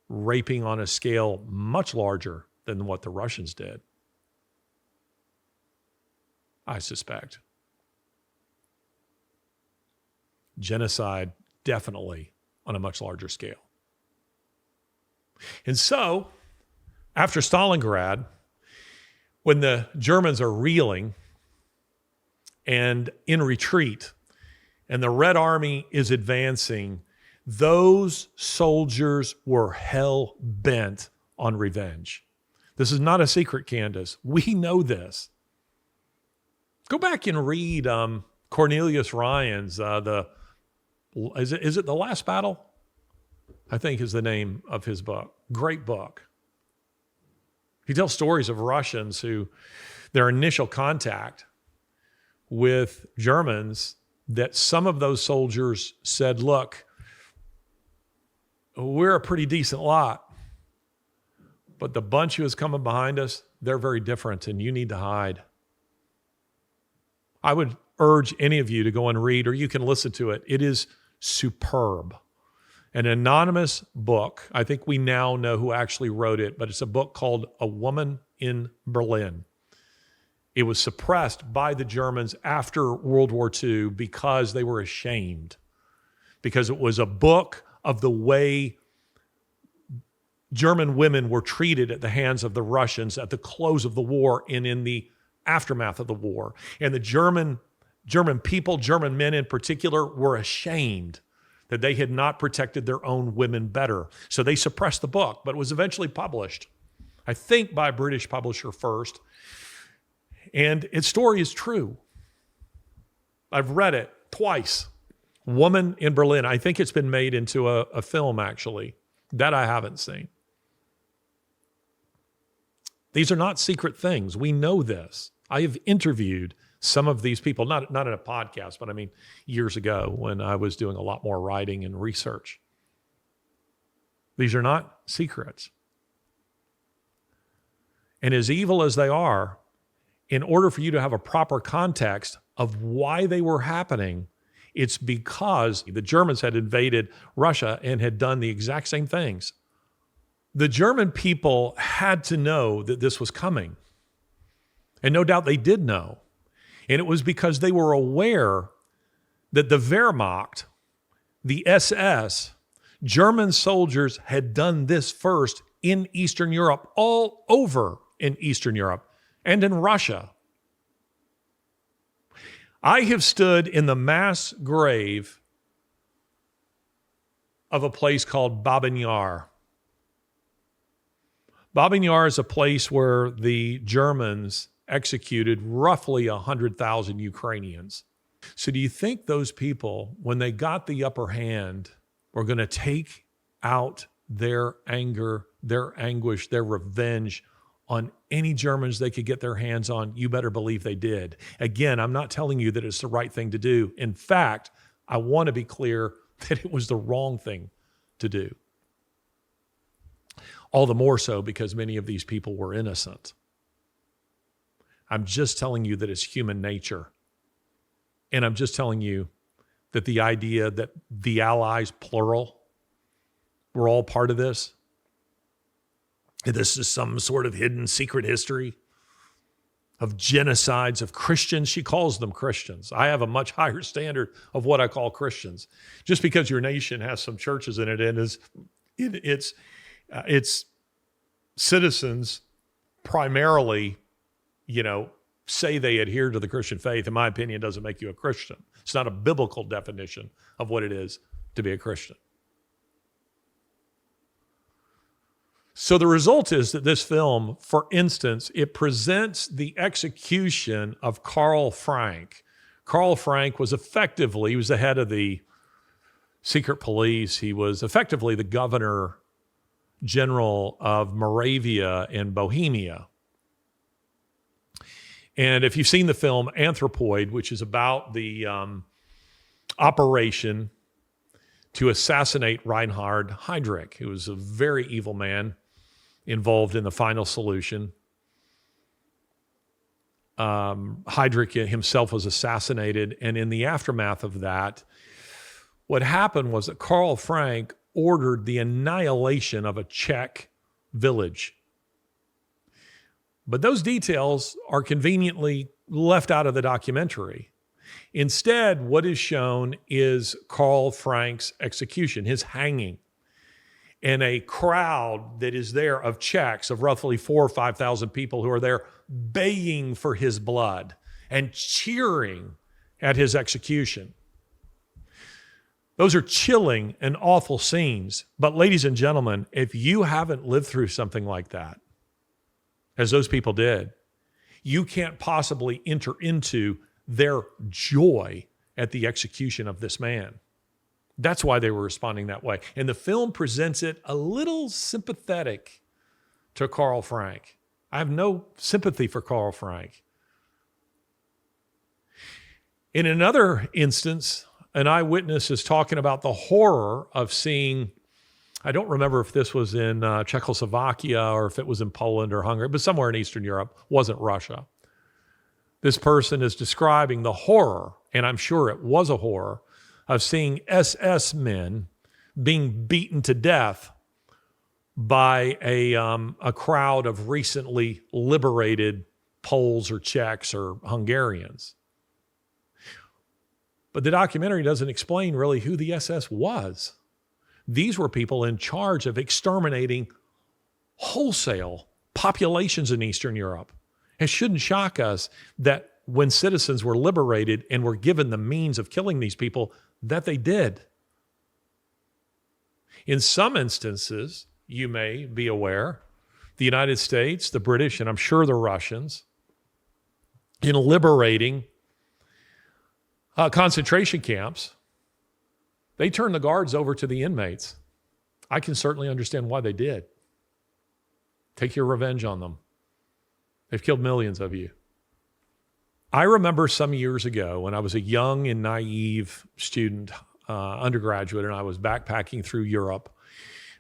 raping on a scale much larger than what the Russians did, I suspect. Genocide, definitely on a much larger scale. And so, after Stalingrad, when the Germans are reeling and in retreat, and the Red Army is advancing, those soldiers were hell-bent on revenge. This is not a secret, Candace. We know this. Go back and read Cornelius Ryan's, is it The Last Battle? I think is the name of his book. Great book. He tells stories of Russians who, their initial contact with Germans, that some of those soldiers said, look, we're a pretty decent lot, but the bunch who is coming behind us, they're very different, and you need to hide. I would urge any of you to go and read, or you can listen to it. It is superb. An anonymous book. I think we now know who actually wrote it, but it's a book called A Woman in Berlin. It was suppressed by the Germans after World War II because they were ashamed, because it was a book of the way German women were treated at the hands of the Russians at the close of the war and in the aftermath of the war. And the German people, German men in particular, were ashamed that they had not protected their own women better. So they suppressed the book, but it was eventually published, I think by a British publisher first. And its story is true. I've read it twice. Woman in Berlin. I think it's been made into a film, actually. That I haven't seen. These are not secret things. We know this. I have interviewed some of these people, not in a podcast, but I mean years ago when I was doing a lot more writing and research. These are not secrets. And as evil as they are, in order for you to have a proper context of why they were happening, it's because the Germans had invaded Russia and had done the exact same things. The German people had to know that this was coming. And no doubt they did know. And it was because they were aware that the Wehrmacht, the SS, German soldiers had done this first in Eastern Europe, all over in Eastern Europe and in Russia. I have stood in the mass grave of a place called Babin Yar. Babin Yar is a place where the Germans executed roughly 100,000 Ukrainians. So do you think those people, when they got the upper hand, were going to take out their anger, their anguish, their revenge on any Germans they could get their hands on? You better believe they did. Again, I'm not telling you that it's the right thing to do. In fact, I want to be clear that it was the wrong thing to do. All the more so because many of these people were innocent. I'm just telling you that it's human nature. And I'm just telling you that the idea that the Allies, plural, were all part of this, and this is some sort of hidden secret history of genocides of Christians. She calls them Christians. I have a much higher standard of what I call Christians. Just because your nation has some churches in it and its citizens primarily, say they adhere to the Christian faith, in my opinion, doesn't make you a Christian. It's not a biblical definition of what it is to be a Christian. So the result is that this film, for instance, it presents the execution of Karl Frank. Karl Frank was he was the head of the secret police. He was effectively the governor general of Moravia and Bohemia. And if you've seen the film Anthropoid, which is about the operation to assassinate Reinhard Heydrich, who was a very evil man involved in the final solution. Heydrich himself was assassinated, and in the aftermath of that, what happened was that Karl Frank ordered the annihilation of a Czech village. But those details are conveniently left out of the documentary. Instead, what is shown is Karl Frank's execution, his hanging, and a crowd that is there of Czechs, of roughly 4,000 or 5,000 people who are there baying for his blood and cheering at his execution. Those are chilling and awful scenes. But ladies and gentlemen, if you haven't lived through something like that, as those people did, you can't possibly enter into their joy at the execution of this man. That's why they were responding that way. And the film presents it a little sympathetic to Karl Frank. I have no sympathy for Karl Frank. In another instance, an eyewitness is talking about the horror of seeing, I don't remember if this was in Czechoslovakia or if it was in Poland or Hungary, but somewhere in Eastern Europe, wasn't Russia. This person is describing the horror, and I'm sure it was a horror, of seeing SS men being beaten to death by a crowd of recently liberated Poles or Czechs or Hungarians. But the documentary doesn't explain really who the SS was. These were people in charge of exterminating wholesale populations in Eastern Europe. It shouldn't shock us that when citizens were liberated and were given the means of killing these people, that they did. In some instances, you may be aware, the United States, the British, and I'm sure the Russians, in liberating concentration camps, they turned the guards over to the inmates. I can certainly understand why they did. Take your revenge on them. They've killed millions of you. I remember some years ago when I was a young and naive student, undergraduate, and I was backpacking through Europe.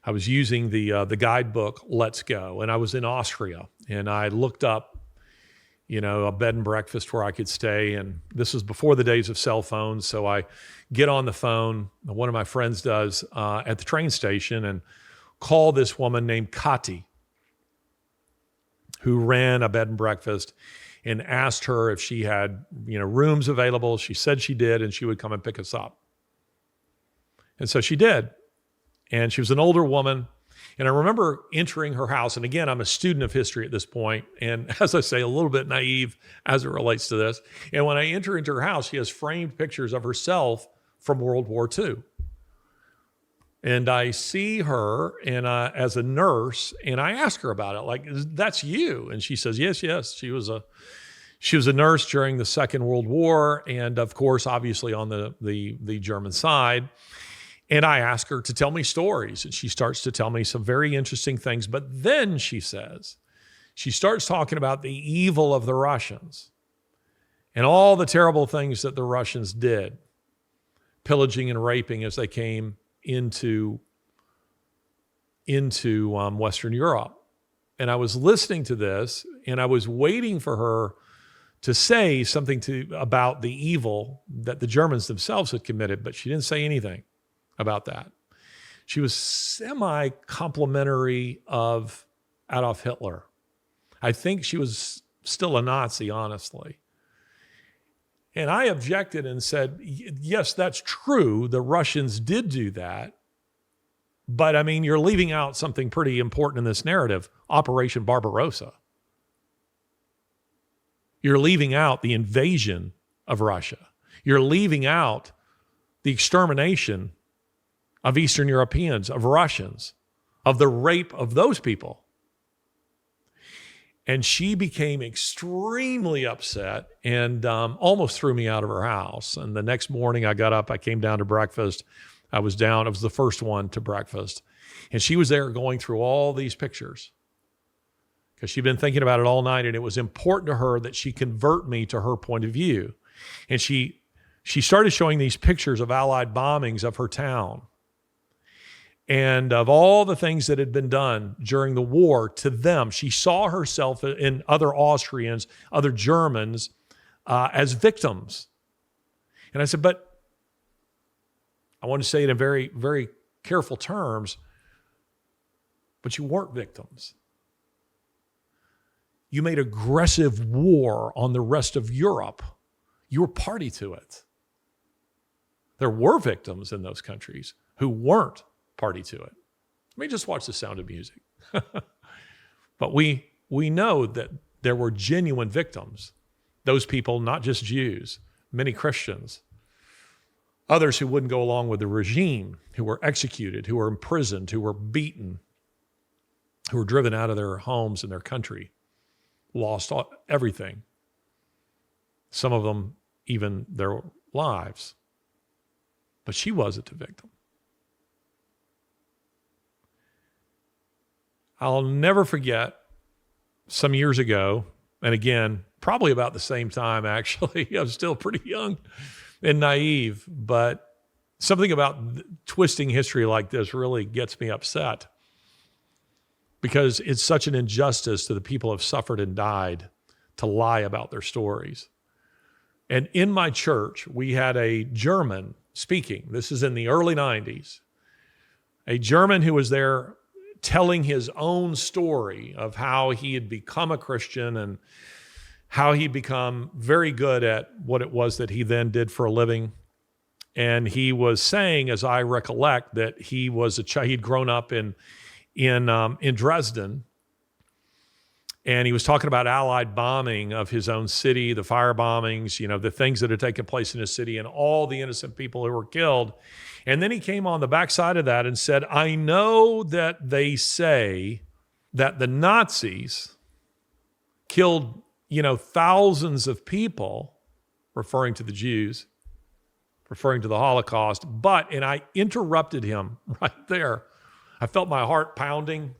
I was using the guidebook Let's Go, and I was in Austria, and I looked up, a bed and breakfast where I could stay, and this was before the days of cell phones, so I get on the phone, one of my friends does, at the train station, and call this woman named Kati, who ran a bed and breakfast, and asked her if she had, rooms available. She said she did, and she would come and pick us up. And so she did. And she was an older woman. And I remember entering her house. And again, I'm a student of history at this point. And as I say, a little bit naive as it relates to this. And when I enter into her house, she has framed pictures of herself from World War II. And I see her and as a nurse, and I ask her about it, like, that's you? And she says, yes. She was a nurse during the Second World War, and of course, obviously on the German side. And I ask her to tell me stories, and she starts to tell me some very interesting things. But then she starts talking about the evil of the Russians and all the terrible things that the Russians did, pillaging and raping as they came into Western Europe. And I was listening to this, and I was waiting for her to say something about the evil that the Germans themselves had committed, but she didn't say anything about that. She was semi-complimentary of Adolf Hitler. I think she was still a Nazi, honestly. And I objected and said, yes, that's true. The Russians did do that. But I mean, you're leaving out something pretty important in this narrative, Operation Barbarossa. You're leaving out the invasion of Russia. You're leaving out the extermination of Eastern Europeans, of Russians, of the rape of those people. And she became extremely upset and almost threw me out of her house. And the next morning I got up, I came down to breakfast. I was the first one to breakfast. And she was there going through all these pictures because she'd been thinking about it all night, and it was important to her that she convert me to her point of view. And she started showing these pictures of Allied bombings of her town and of all the things that had been done during the war to them. She saw herself and other Austrians, other Germans, as victims. And I said, but I want to say it in very, very careful terms, but you weren't victims. You made aggressive war on the rest of Europe. You were party to it. There were victims in those countries who weren't party to it. Let me just watch The Sound of Music. But we know that there were genuine victims. Those people, not just Jews, many Christians, others who wouldn't go along with the regime, who were executed, who were imprisoned, who were beaten, who were driven out of their homes and their country, lost everything. Some of them, even their lives. But she wasn't a victim. I'll never forget some years ago, and again, probably about the same time, actually. I was still pretty young and naive, but something about twisting history like this really gets me upset because it's such an injustice to the people who have suffered and died to lie about their stories. And in my church, we had a German speaking. This is in the early 90s. A German who was there telling his own story of how he had become a Christian and how he'd become very good at what it was that he then did for a living. And he was saying, as I recollect, that he was he'd grown up in Dresden, and he was talking about Allied bombing of his own city, the fire bombings, the things that had taken place in his city and all the innocent people who were killed. And then he came on the backside of that and said, I know that they say that the Nazis killed, thousands of people, referring to the Jews, referring to the Holocaust, and I interrupted him right there. I felt my heart pounding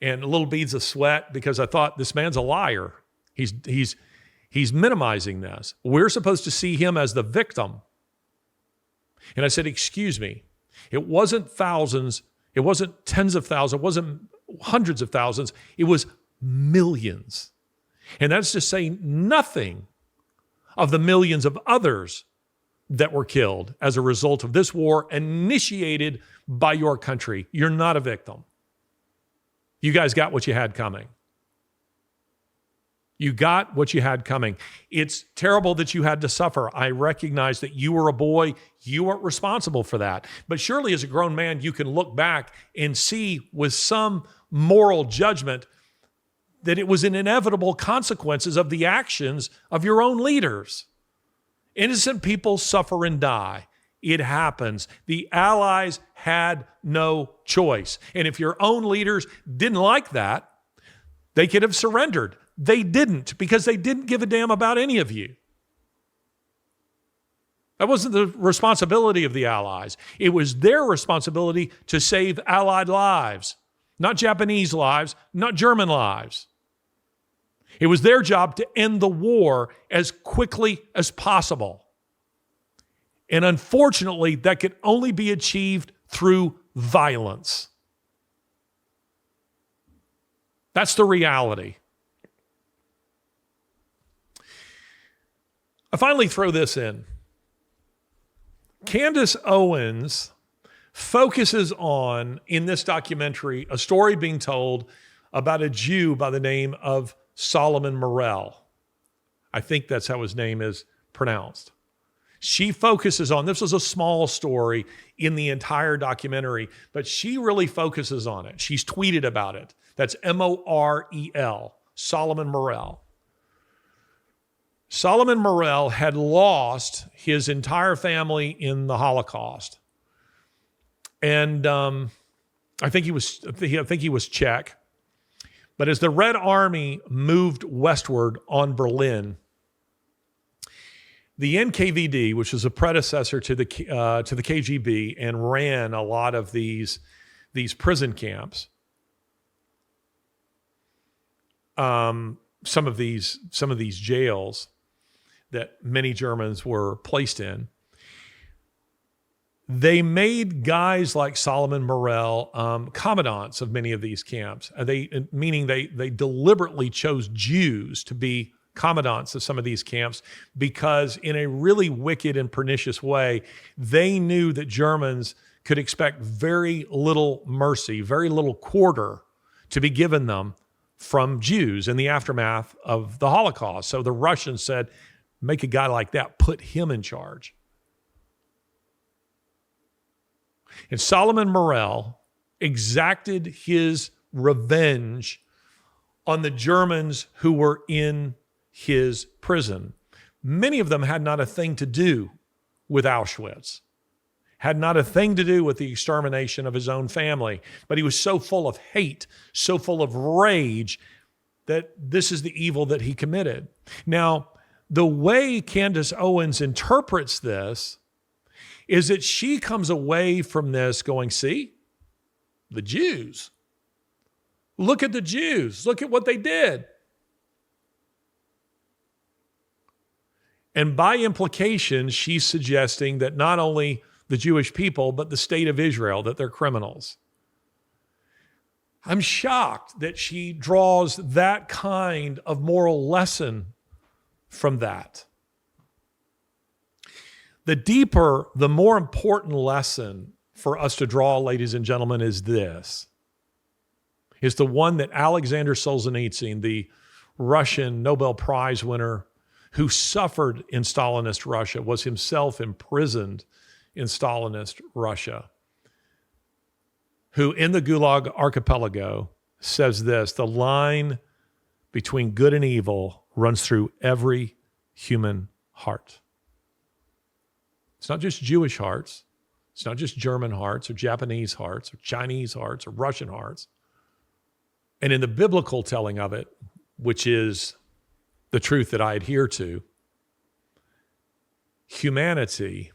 and little beads of sweat because I thought, this man's a liar. He's minimizing this. We're supposed to see him as the victim. And I said, excuse me, it wasn't thousands, it wasn't tens of thousands, it wasn't hundreds of thousands, it was millions. And that's to say nothing of the millions of others that were killed as a result of this war initiated by your country. You're not a victim. You guys got what you had coming. You got what you had coming. It's terrible that you had to suffer. I recognize that you were a boy. You weren't responsible for that. But surely as a grown man, you can look back and see with some moral judgment that it was an inevitable consequences of the actions of your own leaders. Innocent people suffer and die. it happens. The Allies had no choice. And if your own leaders didn't like that, they could have surrendered. They didn't, because they didn't give a damn about any of you. That wasn't the responsibility of the Allies. It was their responsibility to save Allied lives, not Japanese lives, not German lives. It was their job to end the war as quickly as possible. And unfortunately, that could only be achieved through violence. That's the reality. I finally throw this in. Candace Owens focuses on, in this documentary, a story being told about a Jew by the name of Solomon Morell. I think that's how his name is pronounced. She focuses on, this is a small story in the entire documentary, but she really focuses on it. She's tweeted about it. That's Morel, Solomon Morell. Solomon Morell had lost his entire family in the Holocaust. And I think he was Czech. But as the Red Army moved westward on Berlin, the NKVD, which was a predecessor to the KGB and ran a lot of these prison camps, some of these jails that many Germans were placed in, they made guys like Solomon Morell commandants of many of these camps. Meaning they deliberately chose Jews to be commandants of some of these camps because, in a really wicked and pernicious way, they knew that Germans could expect very little mercy, very little quarter to be given them from Jews in the aftermath of the Holocaust. So the Russians said, make a guy like that, put him in charge. And Solomon Morell exacted his revenge on the Germans who were in his prison. Many of them had not a thing to do with Auschwitz, had not a thing to do with the extermination of his own family, but he was so full of hate, so full of rage, that this is the evil that he committed. Now, the way Candace Owens interprets this is that she comes away from this going, see, the Jews. Look at the Jews. Look at what they did. And by implication, she's suggesting that not only the Jewish people, but the state of Israel, that they're criminals. I'm shocked that she draws that kind of moral lesson from that. The deeper, the more important lesson for us to draw, ladies and gentlemen, is this. Is the one that Alexander Solzhenitsyn, the Russian Nobel Prize winner who suffered in Stalinist Russia, was himself imprisoned in Stalinist Russia, who in the Gulag Archipelago says this: the line between good and evil runs through every human heart. It's not just Jewish hearts. It's not just German hearts or Japanese hearts or Chinese hearts or Russian hearts. And in the biblical telling of it, which is the truth that I adhere to, humanity,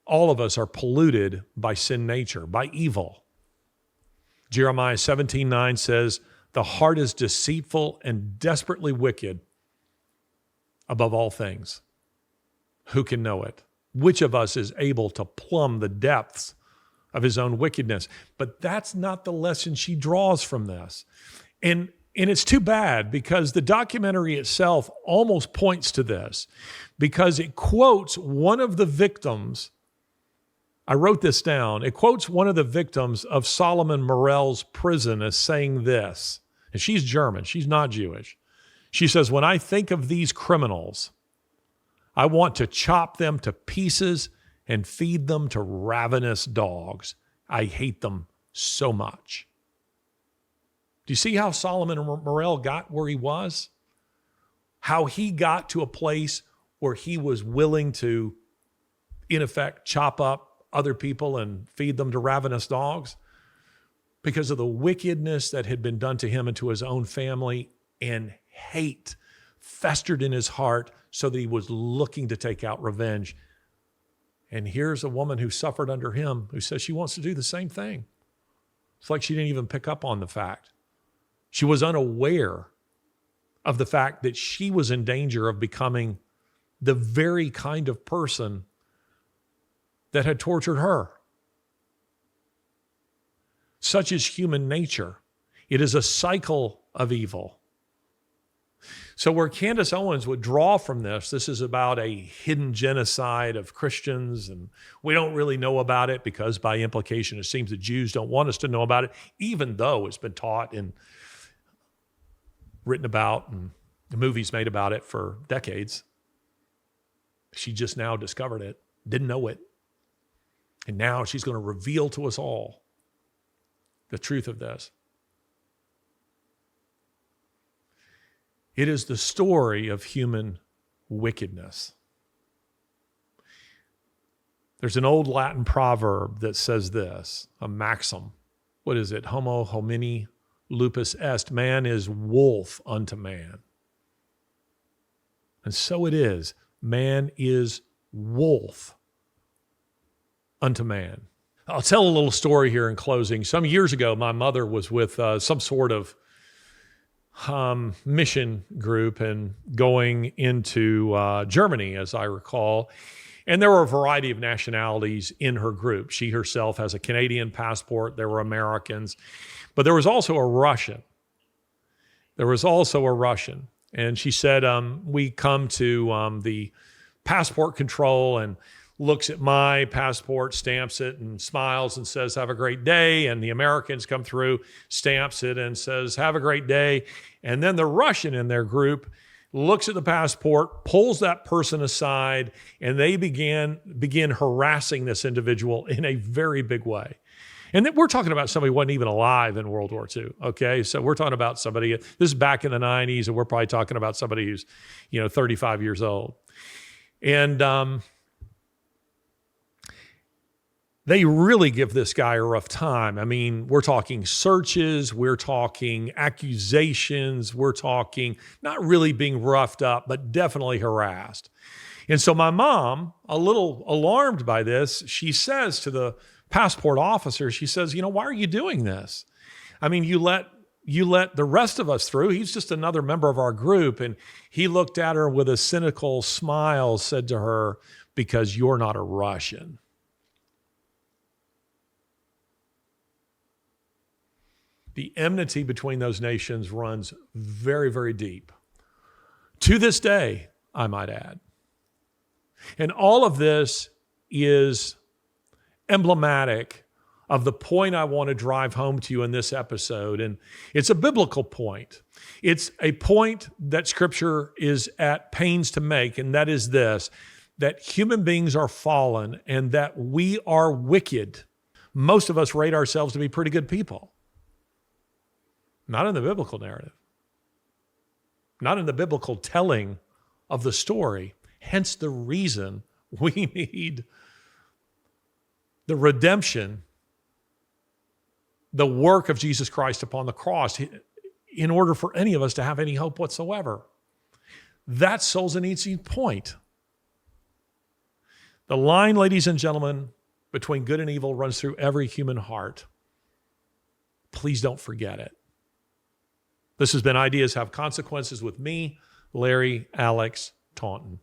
all of us are polluted by sin nature, by evil. Jeremiah 17:9 says, the heart is deceitful and desperately wicked above all things. Who can know it? Which of us is able to plumb the depths of his own wickedness? But that's not the lesson she draws from this. And it's too bad, because the documentary itself almost points to this, because it quotes one of the victims. I wrote this down. It quotes one of the victims of Solomon Morell's prison as saying this. And she's German. She's not Jewish. She says, when I think of these criminals, I want to chop them to pieces and feed them to ravenous dogs. I hate them so much. Do you see how Solomon Morell got where he was? How he got to a place where he was willing to in effect, chop up other people and feed them to ravenous dogs because of the wickedness that had been done to him and to his own family, and hate festered in his heart so that he was looking to take out revenge. And here's a woman who suffered under him who says she wants to do the same thing. It's like she didn't even pick up on the fact. She was unaware of the fact that she was in danger of becoming the very kind of person that had tortured her. Such is human nature. It is a cycle of evil. So where Candace Owens would draw from this is about a hidden genocide of Christians, and we don't really know about it because by implication it seems the Jews don't want us to know about it, even though it's been taught and written about and movies made about it for decades. She just now discovered it, didn't know it. And now she's going to reveal to us all the truth of this. It is the story of human wickedness. There's an old Latin proverb that says this, a maxim. What is it? Homo homini lupus est. Man is wolf unto man. And so it is. Man is wolf unto man. I'll tell a little story here in closing. Some years ago, my mother was with some sort of mission group and going into Germany, as I recall. And there were a variety of nationalities in her group. She herself has a Canadian passport. There were Americans. But there was also a Russian. And she said, we come to the passport control and looks at my passport, stamps it, and smiles and says, have a great day. And the Americans come through, stamps it, and says, have a great day. And then the Russian in their group looks at the passport, pulls that person aside, and they begin harassing this individual in a very big way. And we're talking about somebody who wasn't even alive in World War II, okay? So we're talking about somebody, this is back in the 90s, and we're probably talking about somebody who's, 35 years old. And they really give this guy a rough time. I mean, we're talking searches, we're talking accusations, we're talking not really being roughed up, but definitely harassed. And so my mom, a little alarmed by this, she says to the passport officer, she says, why are you doing this? I mean, you let the rest of us through. He's just another member of our group. And he looked at her with a cynical smile, said to her, because you're not a Russian. The enmity between those nations runs very, very deep. To this day, I might add. And all of this is emblematic of the point I want to drive home to you in this episode. And it's a biblical point. It's a point that Scripture is at pains to make, and that is this, that human beings are fallen and that we are wicked. Most of us rate ourselves to be pretty good people. Not in the biblical narrative. Not in the biblical telling of the story. Hence the reason we need the redemption, the work of Jesus Christ upon the cross, in order for any of us to have any hope whatsoever. That's Solzhenitsyn's point. The line, ladies and gentlemen, between good and evil runs through every human heart. Please don't forget it. This has been Ideas Have Consequences with me, Larry Alex Taunton.